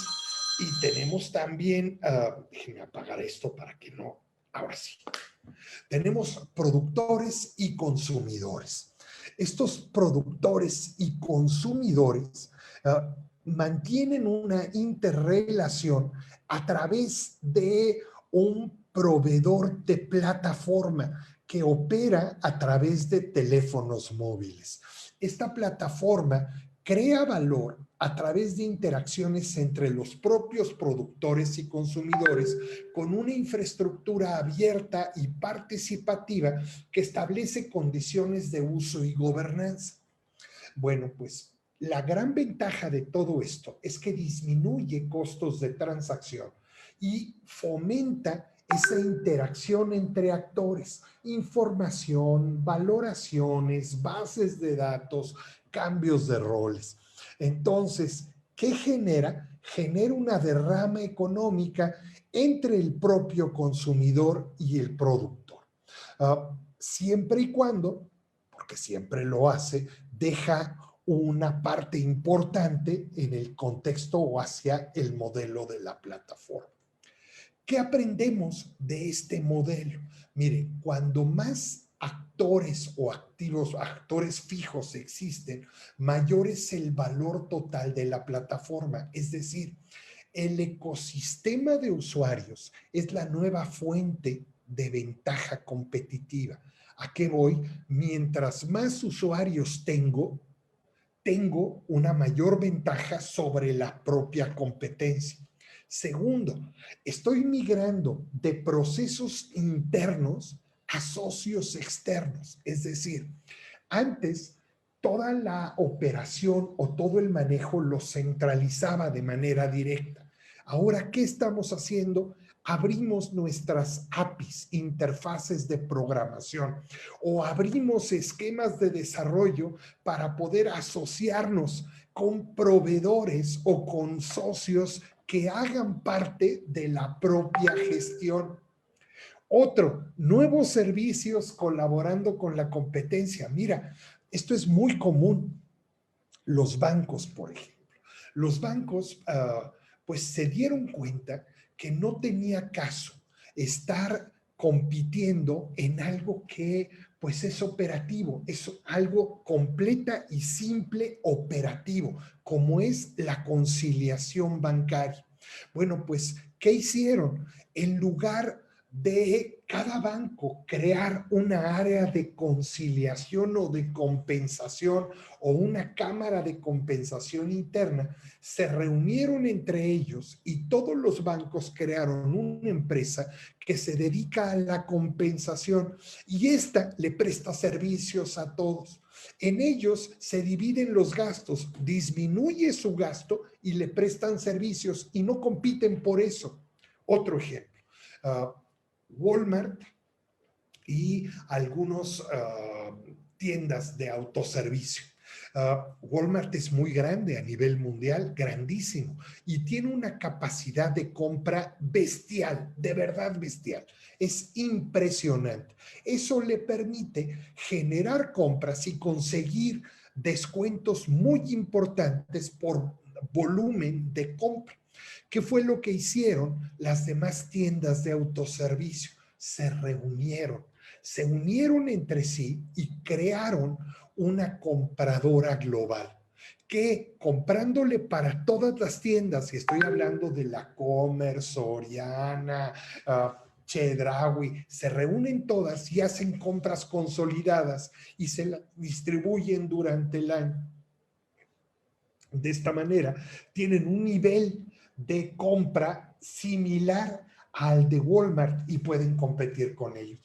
y tenemos también, déjenme apagar esto para que no, ahora sí, tenemos productores y consumidores. Estos productores y consumidores mantienen una interrelación a través de un proveedor de plataforma que opera a través de teléfonos móviles. Esta plataforma crea valor a través de interacciones entre los propios productores y consumidores con una infraestructura abierta y participativa que establece condiciones de uso y gobernanza. Bueno, pues la gran ventaja de todo esto es que disminuye costos de transacción y fomenta esa interacción entre actores, información, valoraciones, bases de datos, cambios de roles. Entonces, ¿qué genera? Genera una derrama económica entre el propio consumidor y el productor. Siempre y cuando, porque siempre lo hace, deja una parte importante en el contexto o hacia el modelo de la plataforma. ¿Qué aprendemos de este modelo? Mire, cuando más actores o activos, actores fijos existen, mayor es el valor total de la plataforma. Es decir, el ecosistema de usuarios es la nueva fuente de ventaja competitiva. ¿A qué voy? Mientras más usuarios tengo una mayor ventaja sobre la propia competencia. Segundo, estoy migrando de procesos internos a socios externos. Es decir, antes toda la operación o todo el manejo lo centralizaba de manera directa. Ahora, ¿qué estamos haciendo? Abrimos nuestras APIs, interfaces de programación, o abrimos esquemas de desarrollo para poder asociarnos con proveedores o con socios que hagan parte de la propia gestión. Otro, nuevos servicios colaborando con la competencia. Mira, esto es muy común. Los bancos, por ejemplo. Los bancos, pues se dieron cuenta que no tenía caso estar compitiendo en algo que pues es operativo, es algo completa y simple operativo, como es la conciliación bancaria. Bueno, pues, ¿qué hicieron? En lugar de cada banco crear una área de conciliación o de compensación o una cámara de compensación interna, se reunieron entre ellos y todos los bancos crearon una empresa que se dedica a la compensación y esta le presta servicios a todos. En ellos se dividen los gastos, disminuye su gasto y le prestan servicios y no compiten por eso. Otro ejemplo, Walmart y algunos tiendas de autoservicio. Walmart es muy grande a nivel mundial, grandísimo, y tiene una capacidad de compra bestial, de verdad bestial. Es impresionante. Eso le permite generar compras y conseguir descuentos muy importantes por volumen de compra. ¿Qué fue lo que hicieron las demás tiendas de autoservicio? Se unieron entre sí y crearon una compradora global que comprándole para todas las tiendas, y estoy hablando de la Comer, Soriana, Chedraui, se reúnen todas y hacen compras consolidadas y se las distribuyen durante el año. De esta manera, tienen un nivel de compra similar al de Walmart y pueden competir con ellos.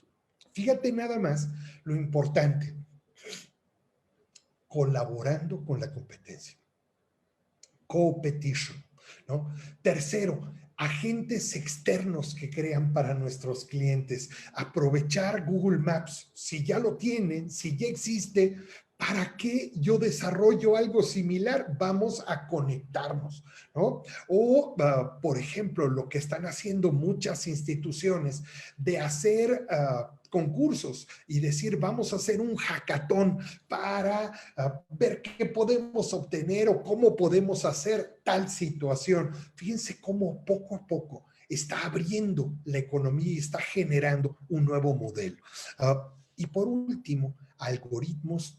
Fíjate nada más lo importante, colaborando con la competencia. Co-petition, ¿no? Tercero, agentes externos que crean para nuestros clientes. Aprovechar Google Maps. Si ya lo tienen, si ya existe, ¿para qué yo desarrollo algo similar? Vamos a conectarnos, ¿no? O, por ejemplo, lo que están haciendo muchas instituciones de hacer concursos y decir, vamos a hacer un hackathon para ver qué podemos obtener o cómo podemos hacer tal situación. Fíjense cómo poco a poco está abriendo la economía y está generando un nuevo modelo. Y por último, algoritmos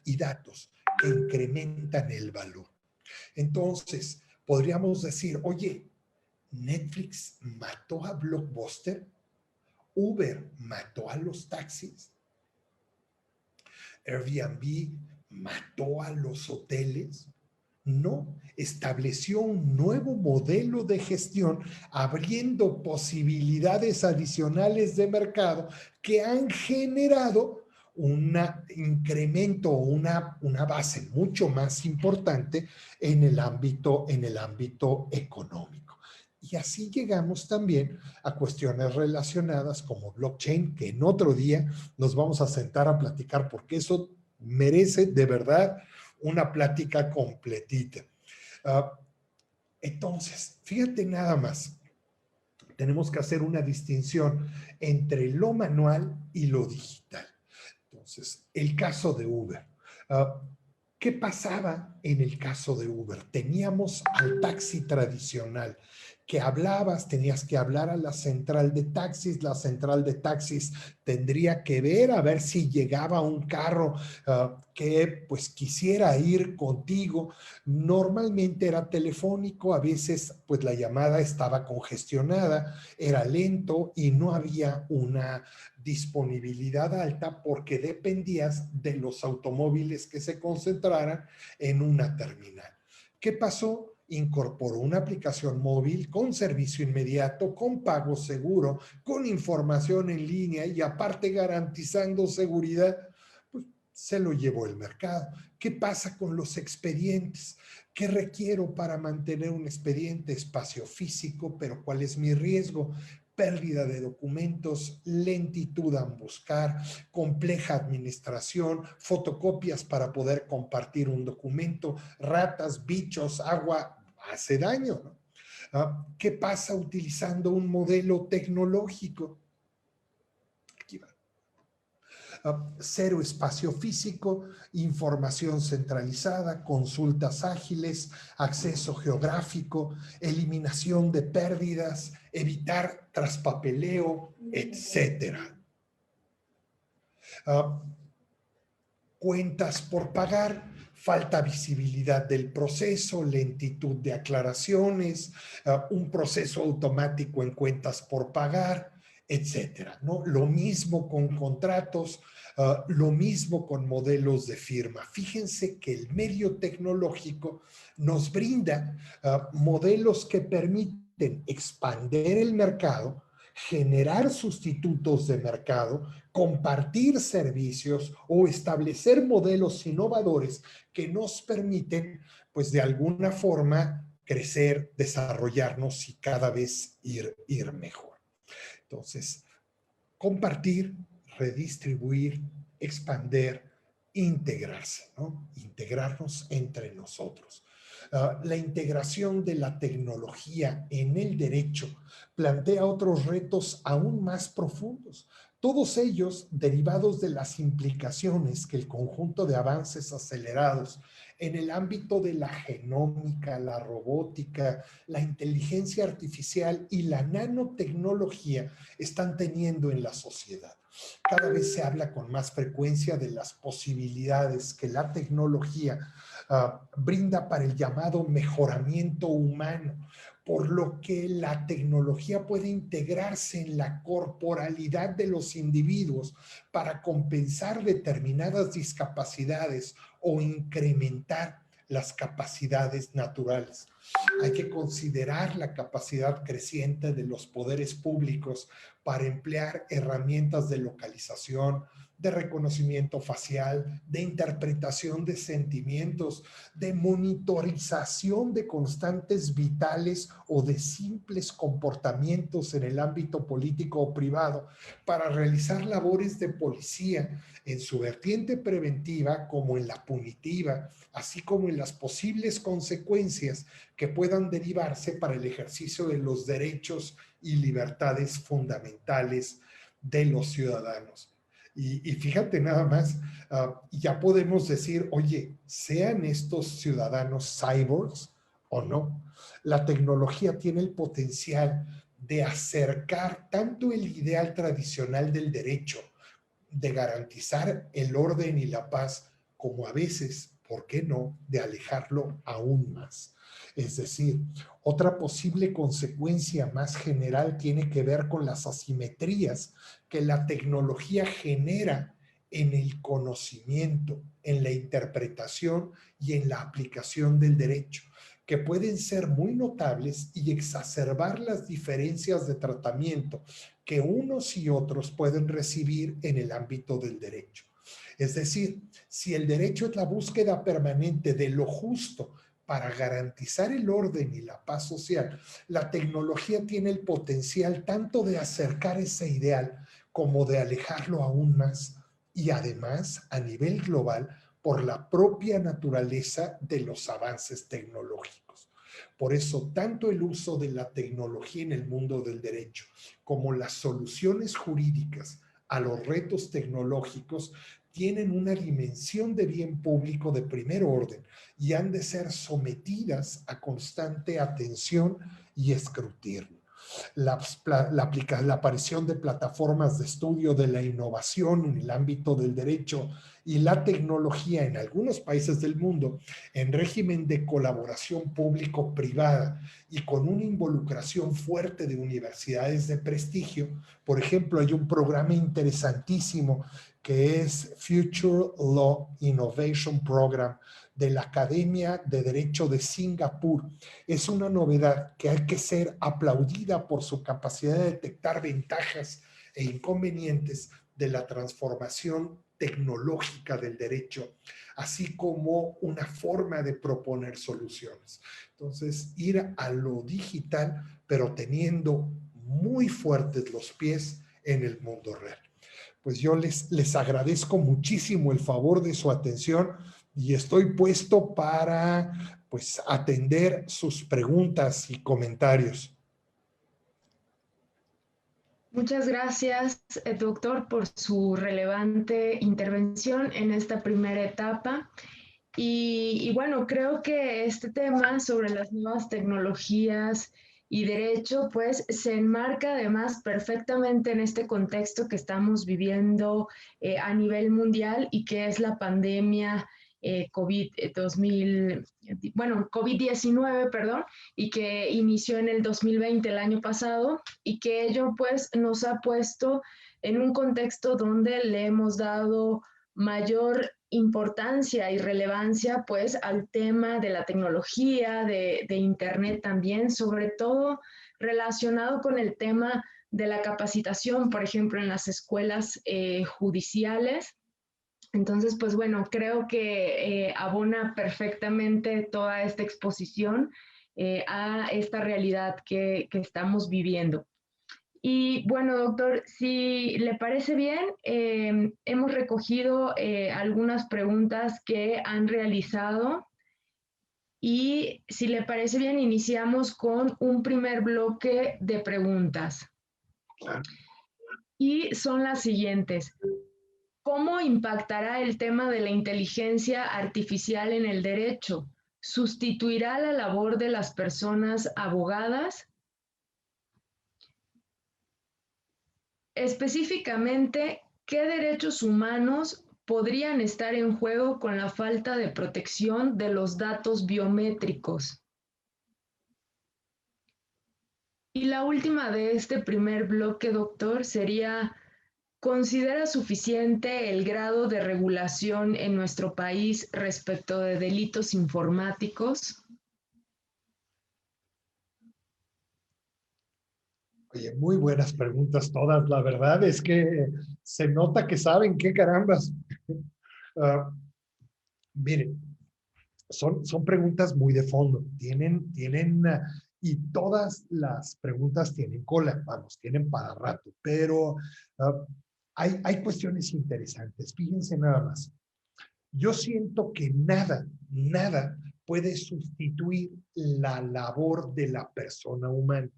y datos que incrementan el valor. Entonces, podríamos decir, oye, Netflix mató a Blockbuster, Uber mató a los taxis, Airbnb mató a los hoteles. No, estableció un nuevo modelo de gestión, abriendo posibilidades adicionales de mercado que han generado un incremento o una base mucho más importante en el ámbito económico. Y así llegamos también a cuestiones relacionadas como blockchain, que en otro día nos vamos a sentar a platicar porque eso merece de verdad una plática completita. Entonces, fíjate nada más, tenemos que hacer una distinción entre lo manual y lo digital. Entonces, el caso de Uber. ¿Qué pasaba en el caso de Uber? Teníamos al taxi tradicional, que hablabas, tenías que hablar a la central de taxis, la central de taxis tendría que ver a ver si llegaba un carro que pues quisiera ir contigo. Normalmente era telefónico, a veces pues la llamada estaba congestionada, era lento y no había una disponibilidad alta porque dependías de los automóviles que se concentraran en una terminal. ¿Qué pasó? Incorporó una aplicación móvil con servicio inmediato, con pago seguro, con información en línea y aparte garantizando seguridad, pues se lo llevó el mercado. ¿Qué pasa con los expedientes? ¿Qué requiero para mantener un expediente? Espacio físico, pero ¿cuál es mi riesgo? Pérdida de documentos, lentitud al buscar, compleja administración, fotocopias para poder compartir un documento, ratas, bichos, agua, hace daño, ¿no? ¿Qué pasa utilizando un modelo tecnológico? Aquí va. Cero espacio físico, información centralizada, consultas ágiles, acceso geográfico, eliminación de pérdidas, evitar traspapeleo, etcétera. Cuentas por pagar, falta visibilidad del proceso, lentitud de aclaraciones, un proceso automático en cuentas por pagar, etcétera, ¿no? Lo mismo con contratos, lo mismo con modelos de firma. Fíjense que el medio tecnológico nos brinda modelos que permiten expandir el mercado, generar sustitutos de mercado, compartir servicios o establecer modelos innovadores que nos permiten, pues de alguna forma, crecer, desarrollarnos y cada vez ir mejor. Entonces, compartir, redistribuir, expandir, integrarse, ¿no? Integrarnos entre nosotros. La integración de la tecnología en el derecho plantea otros retos aún más profundos, todos ellos derivados de las implicaciones que el conjunto de avances acelerados en el ámbito de la genómica, la robótica, la inteligencia artificial y la nanotecnología están teniendo en la sociedad. Cada vez se habla con más frecuencia de las posibilidades que la tecnología brinda para el llamado mejoramiento humano, por lo que la tecnología puede integrarse en la corporalidad de los individuos para compensar determinadas discapacidades o incrementar las capacidades naturales. Hay que considerar la capacidad creciente de los poderes públicos para emplear herramientas de localización, de reconocimiento facial, de interpretación de sentimientos, de monitorización de constantes vitales o de simples comportamientos en el ámbito político o privado para realizar labores de policía en su vertiente preventiva como en la punitiva, así como en las posibles consecuencias que puedan derivarse para el ejercicio de los derechos y libertades fundamentales de los ciudadanos. Y fíjate nada más, ya podemos decir, oye, sean estos ciudadanos cyborgs o no, la tecnología tiene el potencial de acercar tanto el ideal tradicional del derecho, de garantizar el orden y la paz, como a veces, ¿por qué no?, de alejarlo aún más. Es decir, otra posible consecuencia más general tiene que ver con las asimetrías que la tecnología genera en el conocimiento, en la interpretación y en la aplicación del derecho, que pueden ser muy notables y exacerbar las diferencias de tratamiento que unos y otros pueden recibir en el ámbito del derecho. Es decir, si el derecho es la búsqueda permanente de lo justo para garantizar el orden y la paz social, la tecnología tiene el potencial tanto de acercar ese ideal como de alejarlo aún más, y además a nivel global por la propia naturaleza de los avances tecnológicos. Por eso, tanto el uso de la tecnología en el mundo del derecho como las soluciones jurídicas a los retos tecnológicos tienen una dimensión de bien público de primer orden y han de ser sometidas a constante atención y escrutinio. La aparición de plataformas de estudio de la innovación en el ámbito del derecho y la tecnología en algunos países del mundo en régimen de colaboración público-privada y con una involucración fuerte de universidades de prestigio. Por ejemplo, hay un programa interesantísimo que es Future Law Innovation Program de la Academia de Derecho de Singapur. Es una novedad que hay que ser aplaudida por su capacidad de detectar ventajas e inconvenientes de la transformación tecnológica del derecho, así como una forma de proponer soluciones. Entonces, ir a lo digital, pero teniendo muy fuertes los pies en el mundo real. Pues yo les agradezco muchísimo el favor de su atención y estoy puesto para pues atender sus preguntas y comentarios. Muchas gracias, doctor, por su relevante intervención en esta primera etapa. Y bueno, creo que este tema sobre las nuevas tecnologías y derecho, pues se enmarca además perfectamente en este contexto que estamos viviendo a nivel mundial y que es la pandemia COVID-19, perdón, y que inició en el 2020, el año pasado, y que ello pues nos ha puesto en un contexto donde le hemos dado mayor importancia y relevancia pues al tema de la tecnología, de Internet también, sobre todo relacionado con el tema de la capacitación, por ejemplo, en las escuelas judiciales. Entonces, pues bueno, creo que abona perfectamente toda esta exposición a esta realidad que estamos viviendo. Y bueno, doctor, si le parece bien, hemos recogido algunas preguntas que han realizado y si le parece bien, iniciamos con un primer bloque de preguntas. Y son las siguientes. ¿Cómo impactará el tema de la inteligencia artificial en el derecho? ¿Sustituirá la labor de las personas abogadas? Específicamente, ¿qué derechos humanos podrían estar en juego con la falta de protección de los datos biométricos? Y la última de este primer bloque, doctor, sería ¿Considera suficiente el grado de regulación en nuestro país respecto de delitos informáticos? Oye, muy buenas preguntas todas. La verdad es que se nota que saben qué carambas. Ah, miren, son preguntas muy de fondo. Y todas las preguntas tienen cola, vamos, tienen para rato, pero uh, hay cuestiones interesantes. Fíjense nada más. Yo siento que nada puede sustituir la labor de la persona humana,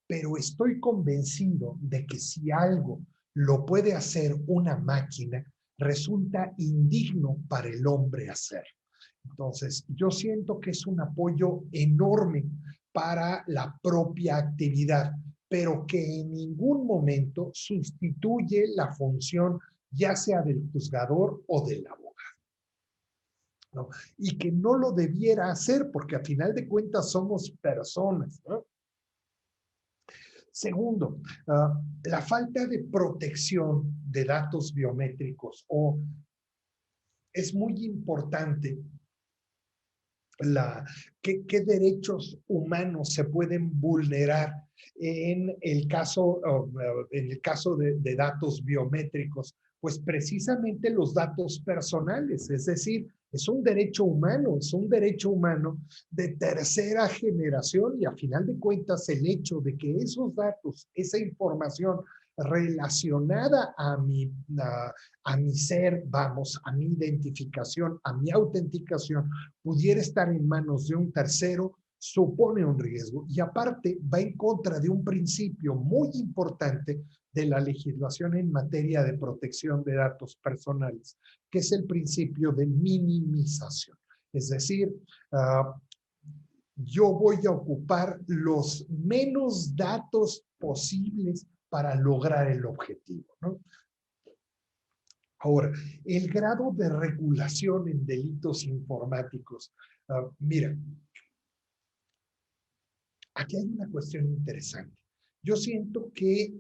pero estoy convencido de que si algo lo puede hacer una máquina, resulta indigno para el hombre hacerlo. Entonces, yo siento que es un apoyo enorme para la propia actividad, pero que en ningún momento sustituye la función ya sea del juzgador o del abogado, ¿no? Y que no lo debiera hacer porque a final de cuentas somos personas, ¿no? Segundo, la falta de protección de datos biométricos es muy importante qué derechos humanos se pueden vulnerar en el caso de datos biométricos, pues precisamente los datos personales, es decir, es un derecho humano de tercera generación y a final de cuentas el hecho de que esos datos, esa información relacionada a mi ser, vamos, a mi identificación, a mi autenticación, pudiera estar en manos de un tercero, supone un riesgo y aparte va en contra de un principio muy importante de la legislación en materia de protección de datos personales, que es el principio de minimización. Es decir, yo voy a ocupar los menos datos posibles para lograr el objetivo, ¿no? Ahora, el grado de regulación en delitos informáticos. Mira, aquí hay una cuestión interesante. Yo siento que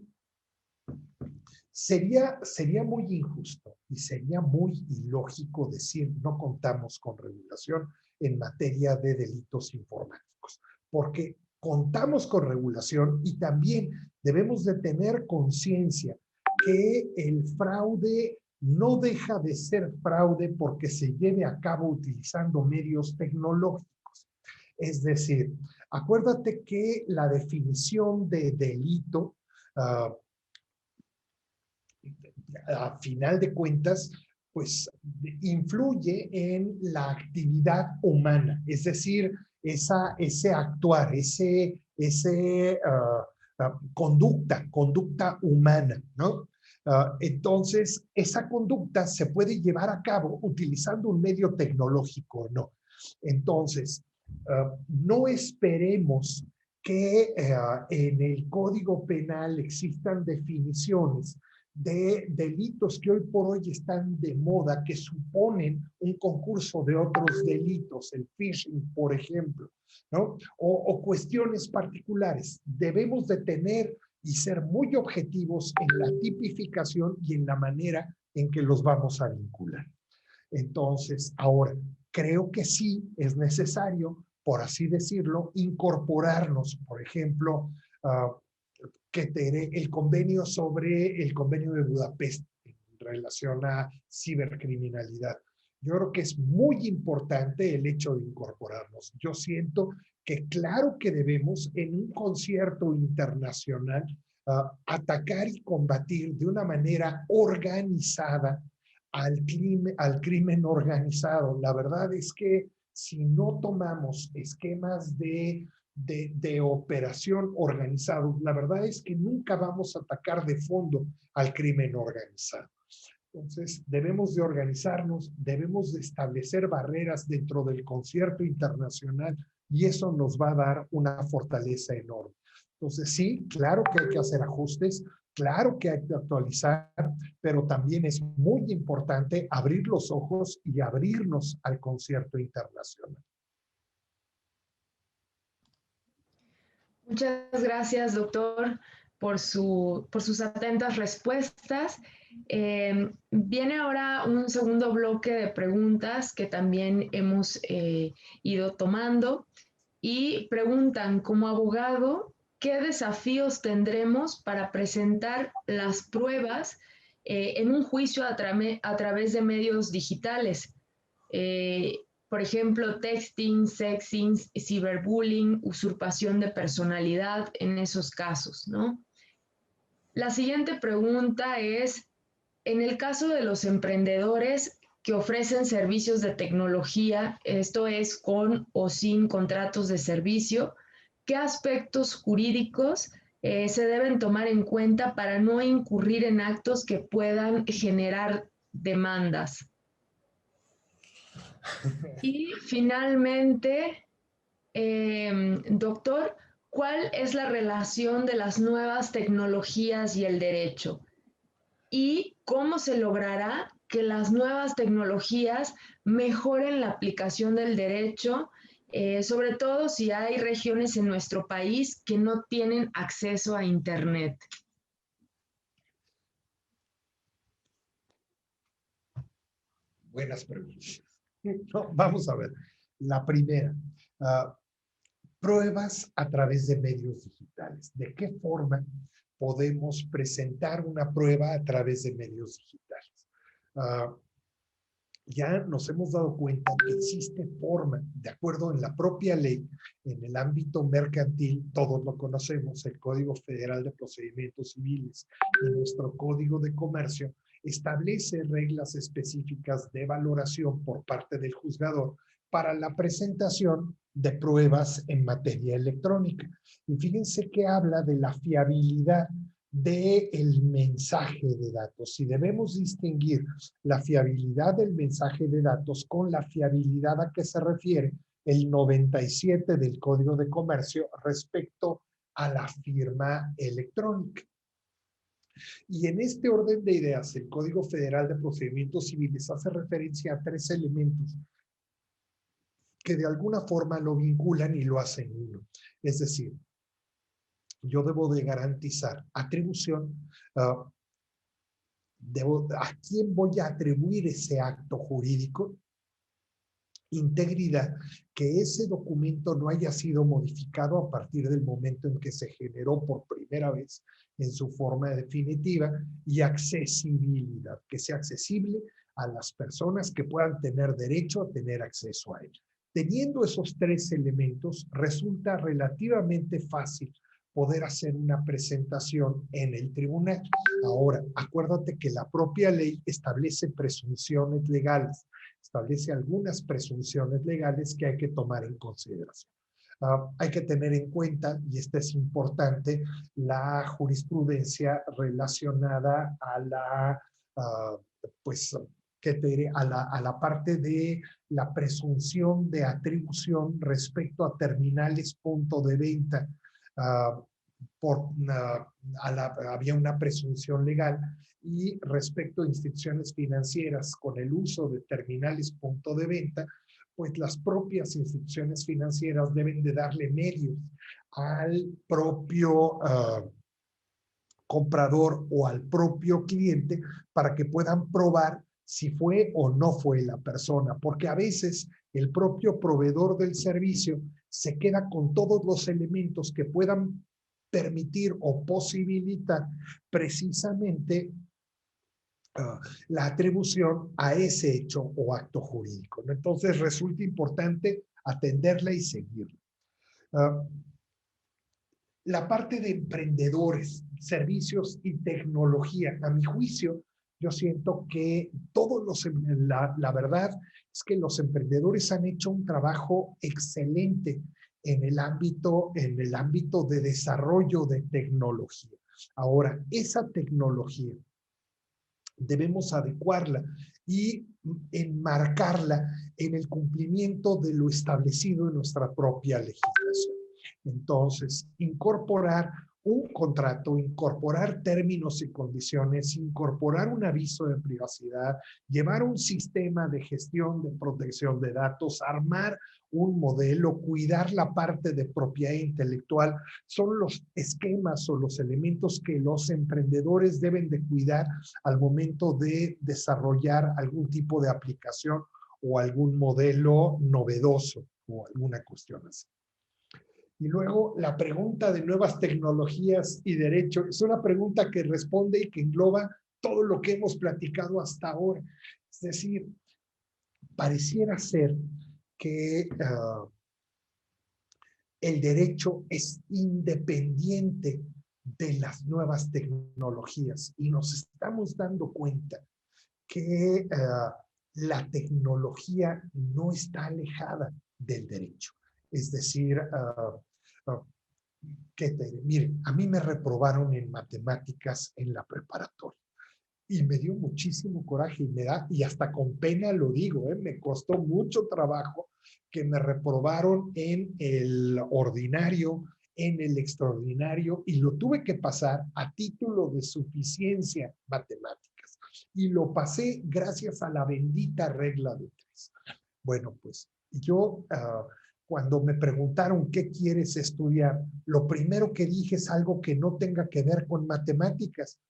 sería muy injusto y sería muy ilógico decir no contamos con regulación en materia de delitos informáticos, porque contamos con regulación y también debemos de tener conciencia que el fraude no deja de ser fraude porque se lleve a cabo utilizando medios tecnológicos. Es decir, acuérdate que la definición de delito uh, a final de cuentas, pues influye en la actividad humana, es decir, ese actuar, conducta humana, ¿no? Entonces, esa conducta se puede llevar a cabo utilizando un medio tecnológico, ¿no? Entonces, no esperemos que en el Código Penal existan definiciones de delitos que hoy por hoy están de moda, que suponen un concurso de otros delitos, el phishing, por ejemplo, ¿no? O cuestiones particulares. Debemos de tener y ser muy objetivos en la tipificación y en la manera en que los vamos a vincular. Entonces, ahora, creo que sí es necesario, por así decirlo, incorporarnos, por ejemplo, que el convenio sobre el convenio de Budapest en relación a cibercriminalidad. Yo creo que es muy importante el hecho de incorporarnos. Yo siento que claro que debemos en un concierto internacional atacar y combatir de una manera organizada al crimen organizado. La verdad es que si no tomamos esquemas de operación organizado, la verdad es que nunca vamos a atacar de fondo al crimen organizado. Entonces, debemos de organizarnos, debemos de establecer barreras dentro del concierto internacional y eso nos va a dar una fortaleza enorme. Entonces, sí, claro que hay que hacer ajustes, claro que hay que actualizar, pero también es muy importante abrir los ojos y abrirnos al concierto internacional. Muchas gracias, doctor, por sus atentas respuestas. Viene ahora un segundo bloque de preguntas que también hemos ido tomando y preguntan, como abogado, ¿qué desafíos tendremos para presentar las pruebas en un juicio a través de medios digitales? Por ejemplo, texting, sexting, ciberbullying, usurpación de personalidad en esos casos, ¿no? La siguiente pregunta es, en el caso de los emprendedores que ofrecen servicios de tecnología, esto es con o sin contratos de servicio, ¿qué aspectos jurídicos se deben tomar en cuenta para no incurrir en actos que puedan generar demandas? Y finalmente, doctor, ¿cuál es la relación de las nuevas tecnologías y el derecho? ¿Y cómo se logrará que las nuevas tecnologías mejoren la aplicación del derecho, sobre todo si hay regiones en nuestro país que no tienen acceso a Internet? Buenas preguntas. No, vamos a ver. La primera, uh, pruebas a través de medios digitales. ¿De qué forma podemos presentar una prueba a través de medios digitales? Uh, ya nos hemos dado cuenta que existe forma, de acuerdo en la propia ley, en el ámbito mercantil, todos lo conocemos, el Código Federal de Procedimientos Civiles y nuestro Código de Comercio, establece reglas específicas de valoración por parte del juzgador para la presentación de pruebas en materia electrónica. Y fíjense que habla de la fiabilidad del mensaje de datos. Si debemos distinguir la fiabilidad del mensaje de datos con la fiabilidad a que se refiere el 97 del Código de Comercio respecto a la firma electrónica. Y en este orden de ideas, el Código Federal de Procedimientos Civiles hace referencia a tres elementos que de alguna forma lo vinculan y lo hacen uno. Es decir, yo debo de garantizar atribución, ¿a quién voy a atribuir ese acto jurídico? Integridad, que ese documento no haya sido modificado a partir del momento en que se generó por primera vez en su forma definitiva, y accesibilidad, que sea accesible a las personas que puedan tener derecho a tener acceso a él. Teniendo esos tres elementos, resulta relativamente fácil poder hacer una presentación en el tribunal. Ahora, acuérdate que la propia ley establece presunciones legales, establece algunas presunciones legales que hay que tomar en consideración. Hay que tener en cuenta, y esto es importante, la jurisprudencia relacionada a la, pues, ¿qué te diré? A la parte de la presunción de atribución respecto a terminales punto de venta. Había una presunción legal, y respecto a instituciones financieras con el uso de terminales punto de venta, pues las propias instituciones financieras deben de darle medios al propio comprador o al propio cliente para que puedan probar si fue o no fue la persona, porque a veces el propio proveedor del servicio se queda con todos los elementos que puedan permitir o posibilitar precisamente la atribución a ese hecho o acto jurídico, ¿no? Entonces resulta importante atenderla y seguirla. La parte de emprendedores, servicios y tecnología, a mi juicio, yo siento que la verdad es que los emprendedores han hecho un trabajo excelente en el ámbito de desarrollo de tecnología. Ahora, esa tecnología debemos adecuarla y enmarcarla en el cumplimiento de lo establecido en nuestra propia legislación. Entonces, incorporar un contrato, incorporar términos y condiciones, incorporar un aviso de privacidad, llevar un sistema de gestión de protección de datos, armar un modelo, cuidar la parte de propiedad intelectual, son los esquemas o los elementos que los emprendedores deben de cuidar al momento de desarrollar algún tipo de aplicación o algún modelo novedoso o alguna cuestión así. Y luego la pregunta de nuevas tecnologías y derecho es una pregunta que responde y que engloba todo lo que hemos platicado hasta ahora. Es decir, pareciera ser que el derecho es independiente de las nuevas tecnologías y nos estamos dando cuenta que la tecnología no está alejada del derecho. Es decir, miren, a mí me reprobaron en matemáticas en la preparatoria y me dio muchísimo coraje y hasta con pena lo digo, me costó mucho trabajo que me reprobaron en el ordinario, en el extraordinario, y lo tuve que pasar a título de suficiencia matemáticas. Y lo pasé gracias a la bendita regla de tres. Bueno, pues yo cuando me preguntaron qué quieres estudiar, lo primero que dije es algo que no tenga que ver con matemáticas.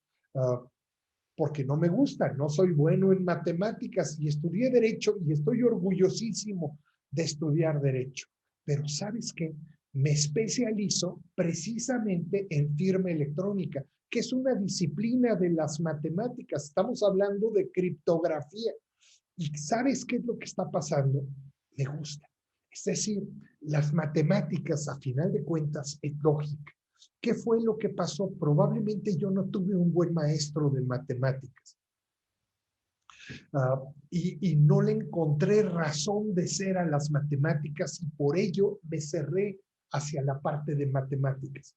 Porque no me gusta, no soy bueno en matemáticas y estudié Derecho y estoy orgullosísimo de estudiar Derecho. Pero ¿sabes qué? Me especializo precisamente en firma electrónica, que es una disciplina de las matemáticas. Estamos hablando de criptografía. ¿Y sabes qué es lo que está pasando? Me gusta. Es decir, las matemáticas, a final de cuentas, es lógica. ¿Qué fue lo que pasó? Probablemente yo no tuve un buen maestro de matemáticas y no le encontré razón de ser a las matemáticas y por ello me cerré hacia la parte de matemáticas.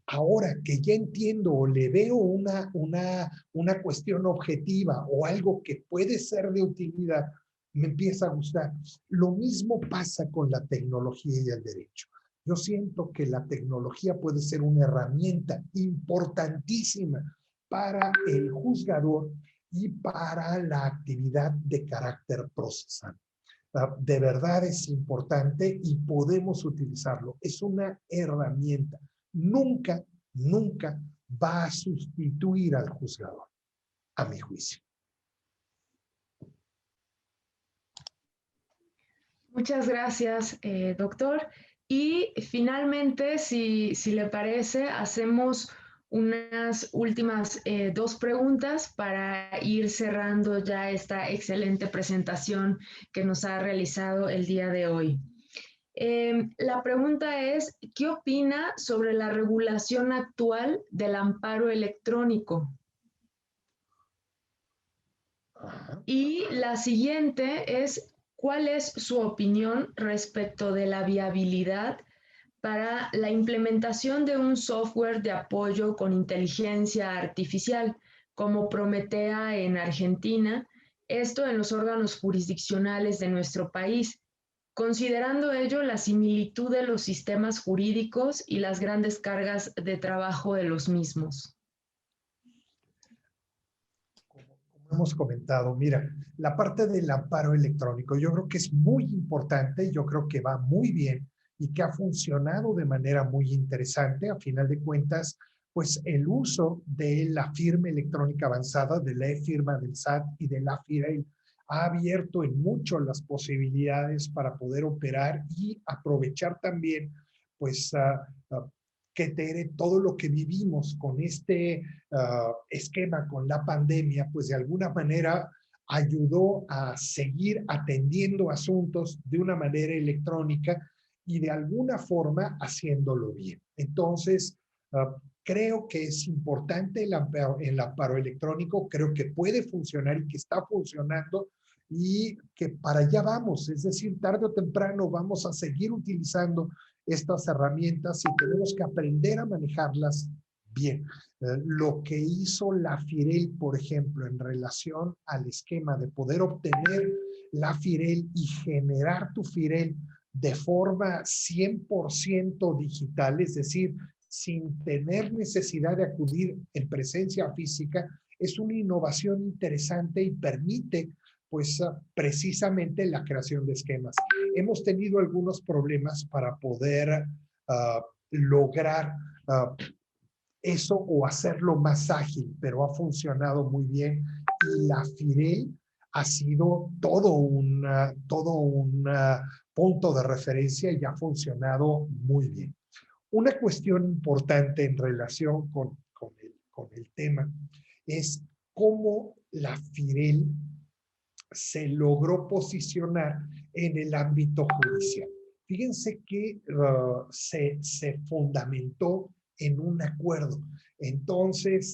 Ahora que ya entiendo o le veo una cuestión objetiva o algo que puede ser de utilidad, me empieza a gustar. Lo mismo pasa con la tecnología y el derecho. Yo siento que la tecnología puede ser una herramienta importantísima para el juzgador y para la actividad de carácter procesal. De verdad es importante y podemos utilizarlo. Es una herramienta. Nunca, nunca va a sustituir al juzgador, a mi juicio. Muchas gracias, doctor. Y finalmente, si le parece, hacemos unas últimas dos preguntas para ir cerrando ya esta excelente presentación que nos ha realizado el día de hoy. La pregunta es, ¿qué opina sobre la regulación actual del amparo electrónico? Y la siguiente es, ¿cuál es su opinión respecto de la viabilidad para la implementación de un software de apoyo con inteligencia artificial, como Prometea en Argentina, esto en los órganos jurisdiccionales de nuestro país, considerando ello la similitud de los sistemas jurídicos y las grandes cargas de trabajo de los mismos? Como hemos comentado, mira, la parte del amparo electrónico yo creo que es muy importante, yo creo que va muy bien y que ha funcionado de manera muy interesante. A final de cuentas, pues el uso de la firma electrónica avanzada, de la e-firma del SAT y de la FIREL ha abierto en mucho las posibilidades para poder operar y aprovechar también, pues, que Tere, todo lo que vivimos con este esquema, con la pandemia, pues de alguna manera ayudó a seguir atendiendo asuntos de una manera electrónica y de alguna forma haciéndolo bien. Entonces, creo que es importante el amparo electrónico, creo que puede funcionar y que está funcionando y que para allá vamos, es decir, tarde o temprano vamos a seguir utilizando estas herramientas y tenemos que aprender a manejarlas bien. Lo que hizo la FIREL, por ejemplo, en relación al esquema de poder obtener la FIREL y generar tu FIREL de forma 100% digital, es decir, sin tener necesidad de acudir en presencia física, es una innovación interesante y permite pues precisamente la creación de esquemas. Hemos tenido algunos problemas para poder lograr eso o hacerlo más ágil, pero ha funcionado muy bien y la FIREL ha sido todo un punto de referencia y ha funcionado muy bien. Una cuestión importante en relación con el tema es cómo la FIREL se logró posicionar en el ámbito judicial. Fíjense que se fundamentó en un acuerdo. Entonces,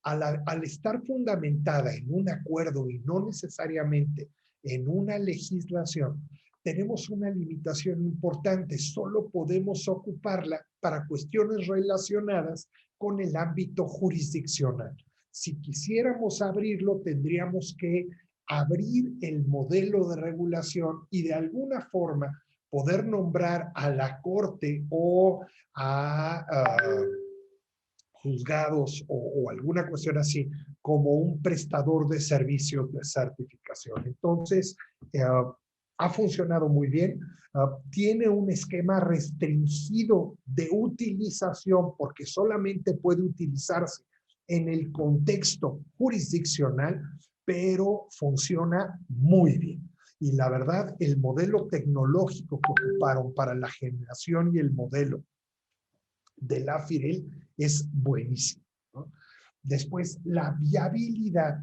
al estar fundamentada en un acuerdo y no necesariamente en una legislación, tenemos una limitación importante. Solo podemos ocuparla para cuestiones relacionadas con el ámbito jurisdiccional. Si quisiéramos abrirlo, tendríamos que abrir el modelo de regulación y de alguna forma poder nombrar a la corte o a juzgados o alguna cuestión así como un prestador de servicios de certificación. Entonces, ha funcionado muy bien. Tiene un esquema restringido de utilización porque solamente puede utilizarse en el contexto jurisdiccional, pero funciona muy bien. Y la verdad, el modelo tecnológico que ocuparon para la generación y el modelo de la FIREL es buenísimo, ¿no? Después, la viabilidad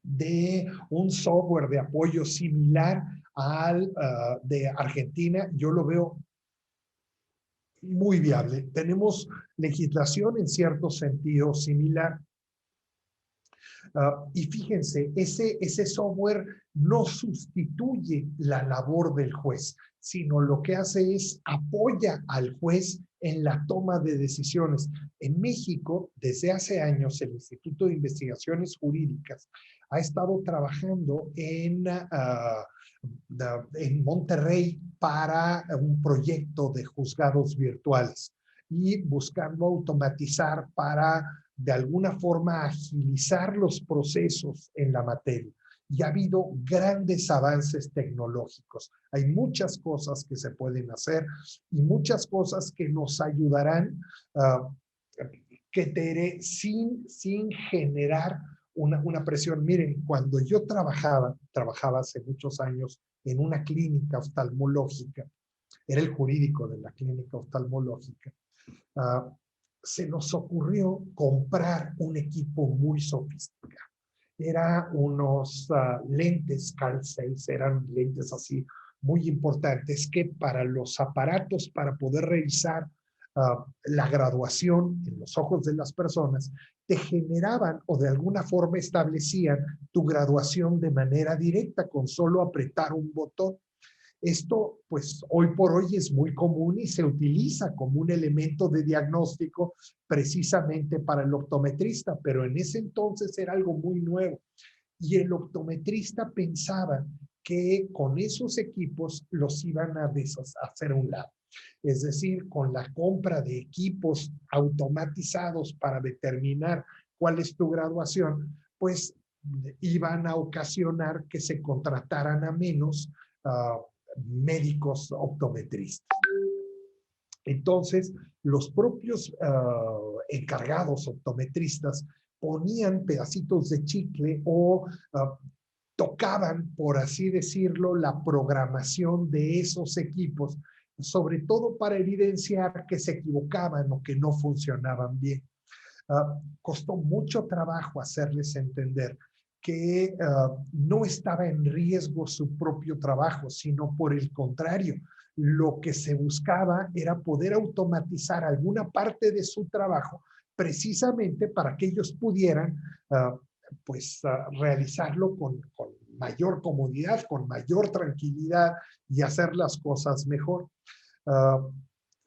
de un software de apoyo similar al de Argentina, yo lo veo muy viable. Tenemos legislación en cierto sentido similar. Y fíjense, ese software no sustituye la labor del juez, sino lo que hace es apoya al juez en la toma de decisiones. En México, desde hace años, el Instituto de Investigaciones Jurídicas ha estado trabajando en Monterrey para un proyecto de juzgados virtuales y buscando automatizar para de alguna forma agilizar los procesos en la materia. Y ha habido grandes avances tecnológicos. Hay muchas cosas que se pueden hacer y muchas cosas que nos ayudarán sin generar una presión. Miren, cuando yo trabajaba hace muchos años en una clínica oftalmológica, era el jurídico de la clínica oftalmológica, se nos ocurrió comprar un equipo muy sofisticado. Era unos lentes Carl Zeiss, eran lentes así muy importantes que para los aparatos, para poder revisar la graduación en los ojos de las personas, te generaban o de alguna forma establecían tu graduación de manera directa con solo apretar un botón. Esto, pues, hoy por hoy es muy común y se utiliza como un elemento de diagnóstico precisamente para el optometrista, pero en ese entonces era algo muy nuevo. Y el optometrista pensaba que con esos equipos los iban a hacer a un lado. Es decir, con la compra de equipos automatizados para determinar cuál es tu graduación, pues iban a ocasionar que se contrataran a menos médicos optometristas. Entonces, los propios encargados optometristas ponían pedacitos de chicle o tocaban, por así decirlo, la programación de esos equipos, sobre todo para evidenciar que se equivocaban o que no funcionaban bien. Costó mucho trabajo hacerles entender que no estaba en riesgo su propio trabajo, sino por el contrario, lo que se buscaba era poder automatizar alguna parte de su trabajo precisamente para que ellos pudieran realizarlo con mayor comodidad, con mayor tranquilidad y hacer las cosas mejor.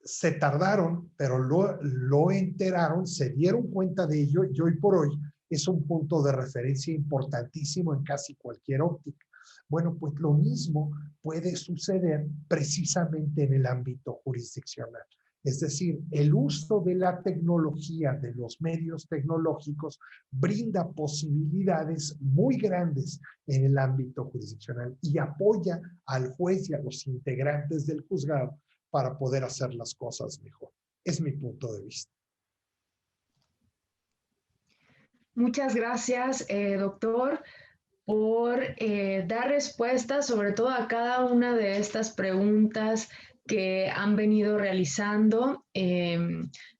Se tardaron, pero lo enteraron, se dieron cuenta de ello y hoy por hoy es un punto de referencia importantísimo en casi cualquier óptica. Bueno, pues lo mismo puede suceder precisamente en el ámbito jurisdiccional. Es decir, el uso de la tecnología, de los medios tecnológicos, brinda posibilidades muy grandes en el ámbito jurisdiccional y apoya al juez y a los integrantes del juzgado para poder hacer las cosas mejor. Es mi punto de vista. Muchas gracias, doctor, por dar respuestas sobre todo a cada una de estas preguntas que han venido realizando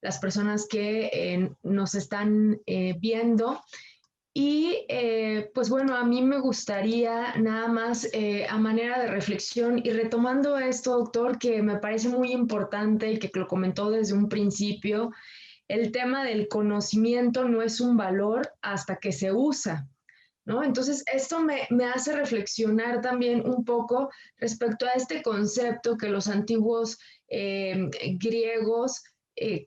las personas que nos están viendo. Y pues bueno, a mí me gustaría nada más a manera de reflexión y retomando esto, doctor, que me parece muy importante y que lo comentó desde un principio, el tema del conocimiento no es un valor hasta que se usa, ¿no? Entonces, esto me hace reflexionar también un poco respecto a este concepto que los antiguos griegos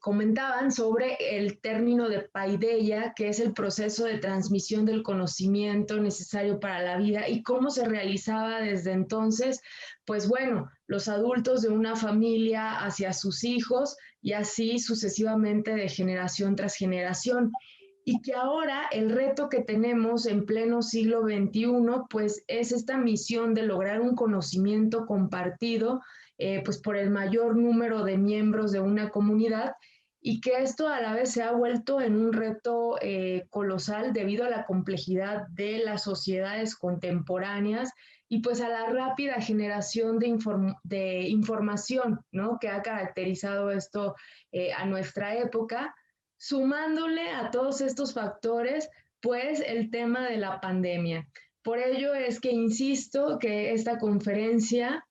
comentaban sobre el término de paideia, que es el proceso de transmisión del conocimiento necesario para la vida y cómo se realizaba desde entonces. Pues bueno, los adultos de una familia hacia sus hijos y así sucesivamente de generación tras generación. Y que ahora el reto que tenemos en pleno siglo XXI, pues es esta misión de lograr un conocimiento compartido, pues por el mayor número de miembros de una comunidad y que esto a la vez se ha vuelto en un reto colosal debido a la complejidad de las sociedades contemporáneas y pues a la rápida generación de información, ¿no? Que ha caracterizado esto a nuestra época, sumándole a todos estos factores, pues el tema de la pandemia. Por ello es que insisto que esta conferencia,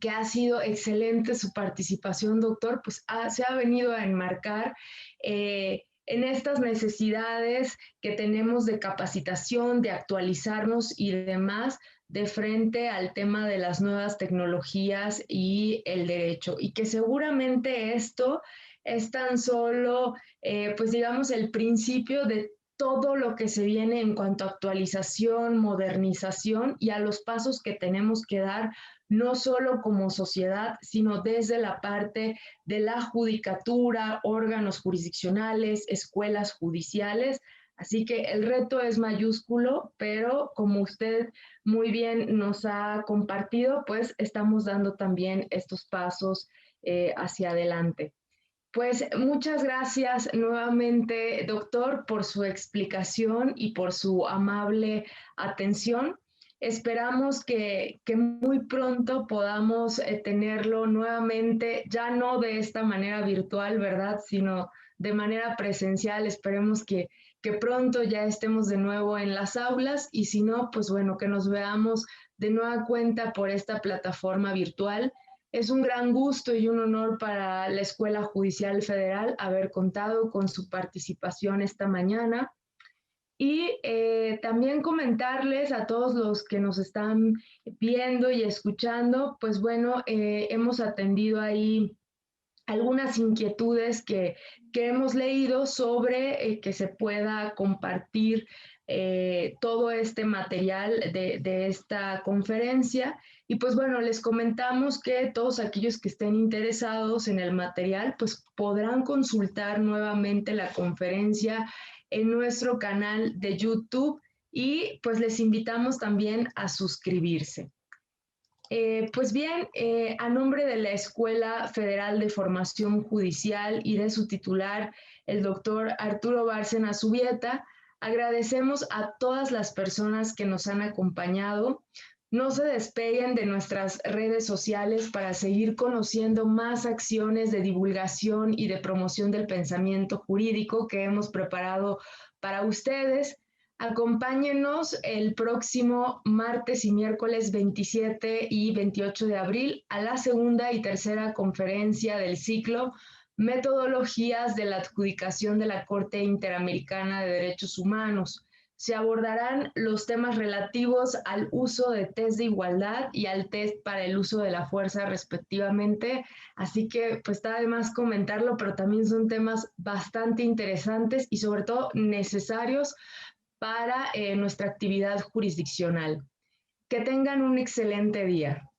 que ha sido excelente su participación, doctor, pues se ha venido a enmarcar en estas necesidades que tenemos de capacitación, de actualizarnos y demás de frente al tema de las nuevas tecnologías y el derecho. Y que seguramente esto es tan solo, pues digamos, el principio de todo lo que se viene en cuanto a actualización, modernización y a los pasos que tenemos que dar no solo como sociedad, sino desde la parte de la judicatura, órganos jurisdiccionales, escuelas judiciales. Así que el reto es mayúsculo, pero como usted muy bien nos ha compartido, pues estamos dando también estos pasos hacia adelante. Pues muchas gracias nuevamente, doctor, por su explicación y por su amable atención. Esperamos que muy pronto podamos tenerlo nuevamente, ya no de esta manera virtual, ¿verdad? Sino de manera presencial. Esperemos que pronto ya estemos de nuevo en las aulas y si no, pues bueno, que nos veamos de nueva cuenta por esta plataforma virtual. Es un gran gusto y un honor para la Escuela Judicial Federal haber contado con su participación esta mañana. Y también comentarles a todos los que nos están viendo y escuchando, pues bueno, hemos atendido ahí algunas inquietudes que hemos leído sobre que se pueda compartir todo este material de esta conferencia. Y pues bueno, les comentamos que todos aquellos que estén interesados en el material, pues podrán consultar nuevamente la conferencia en nuestro canal de YouTube y pues les invitamos también a suscribirse. Pues bien, a nombre de la Escuela Federal de Formación Judicial y de su titular, el doctor Arturo Bárcena Zubieta, agradecemos a todas las personas que nos han acompañado. No se despeguen de nuestras redes sociales para seguir conociendo más acciones de divulgación y de promoción del pensamiento jurídico que hemos preparado para ustedes. Acompáñenos el próximo martes y miércoles 27 y 28 de abril a la segunda y tercera conferencia del ciclo Metodologías de la adjudicación de la Corte Interamericana de Derechos Humanos. Se abordarán los temas relativos al uso de test de igualdad y al test para el uso de la fuerza respectivamente. Así que pues está de más comentarlo, pero también son temas bastante interesantes y sobre todo necesarios para nuestra actividad jurisdiccional. Que tengan un excelente día.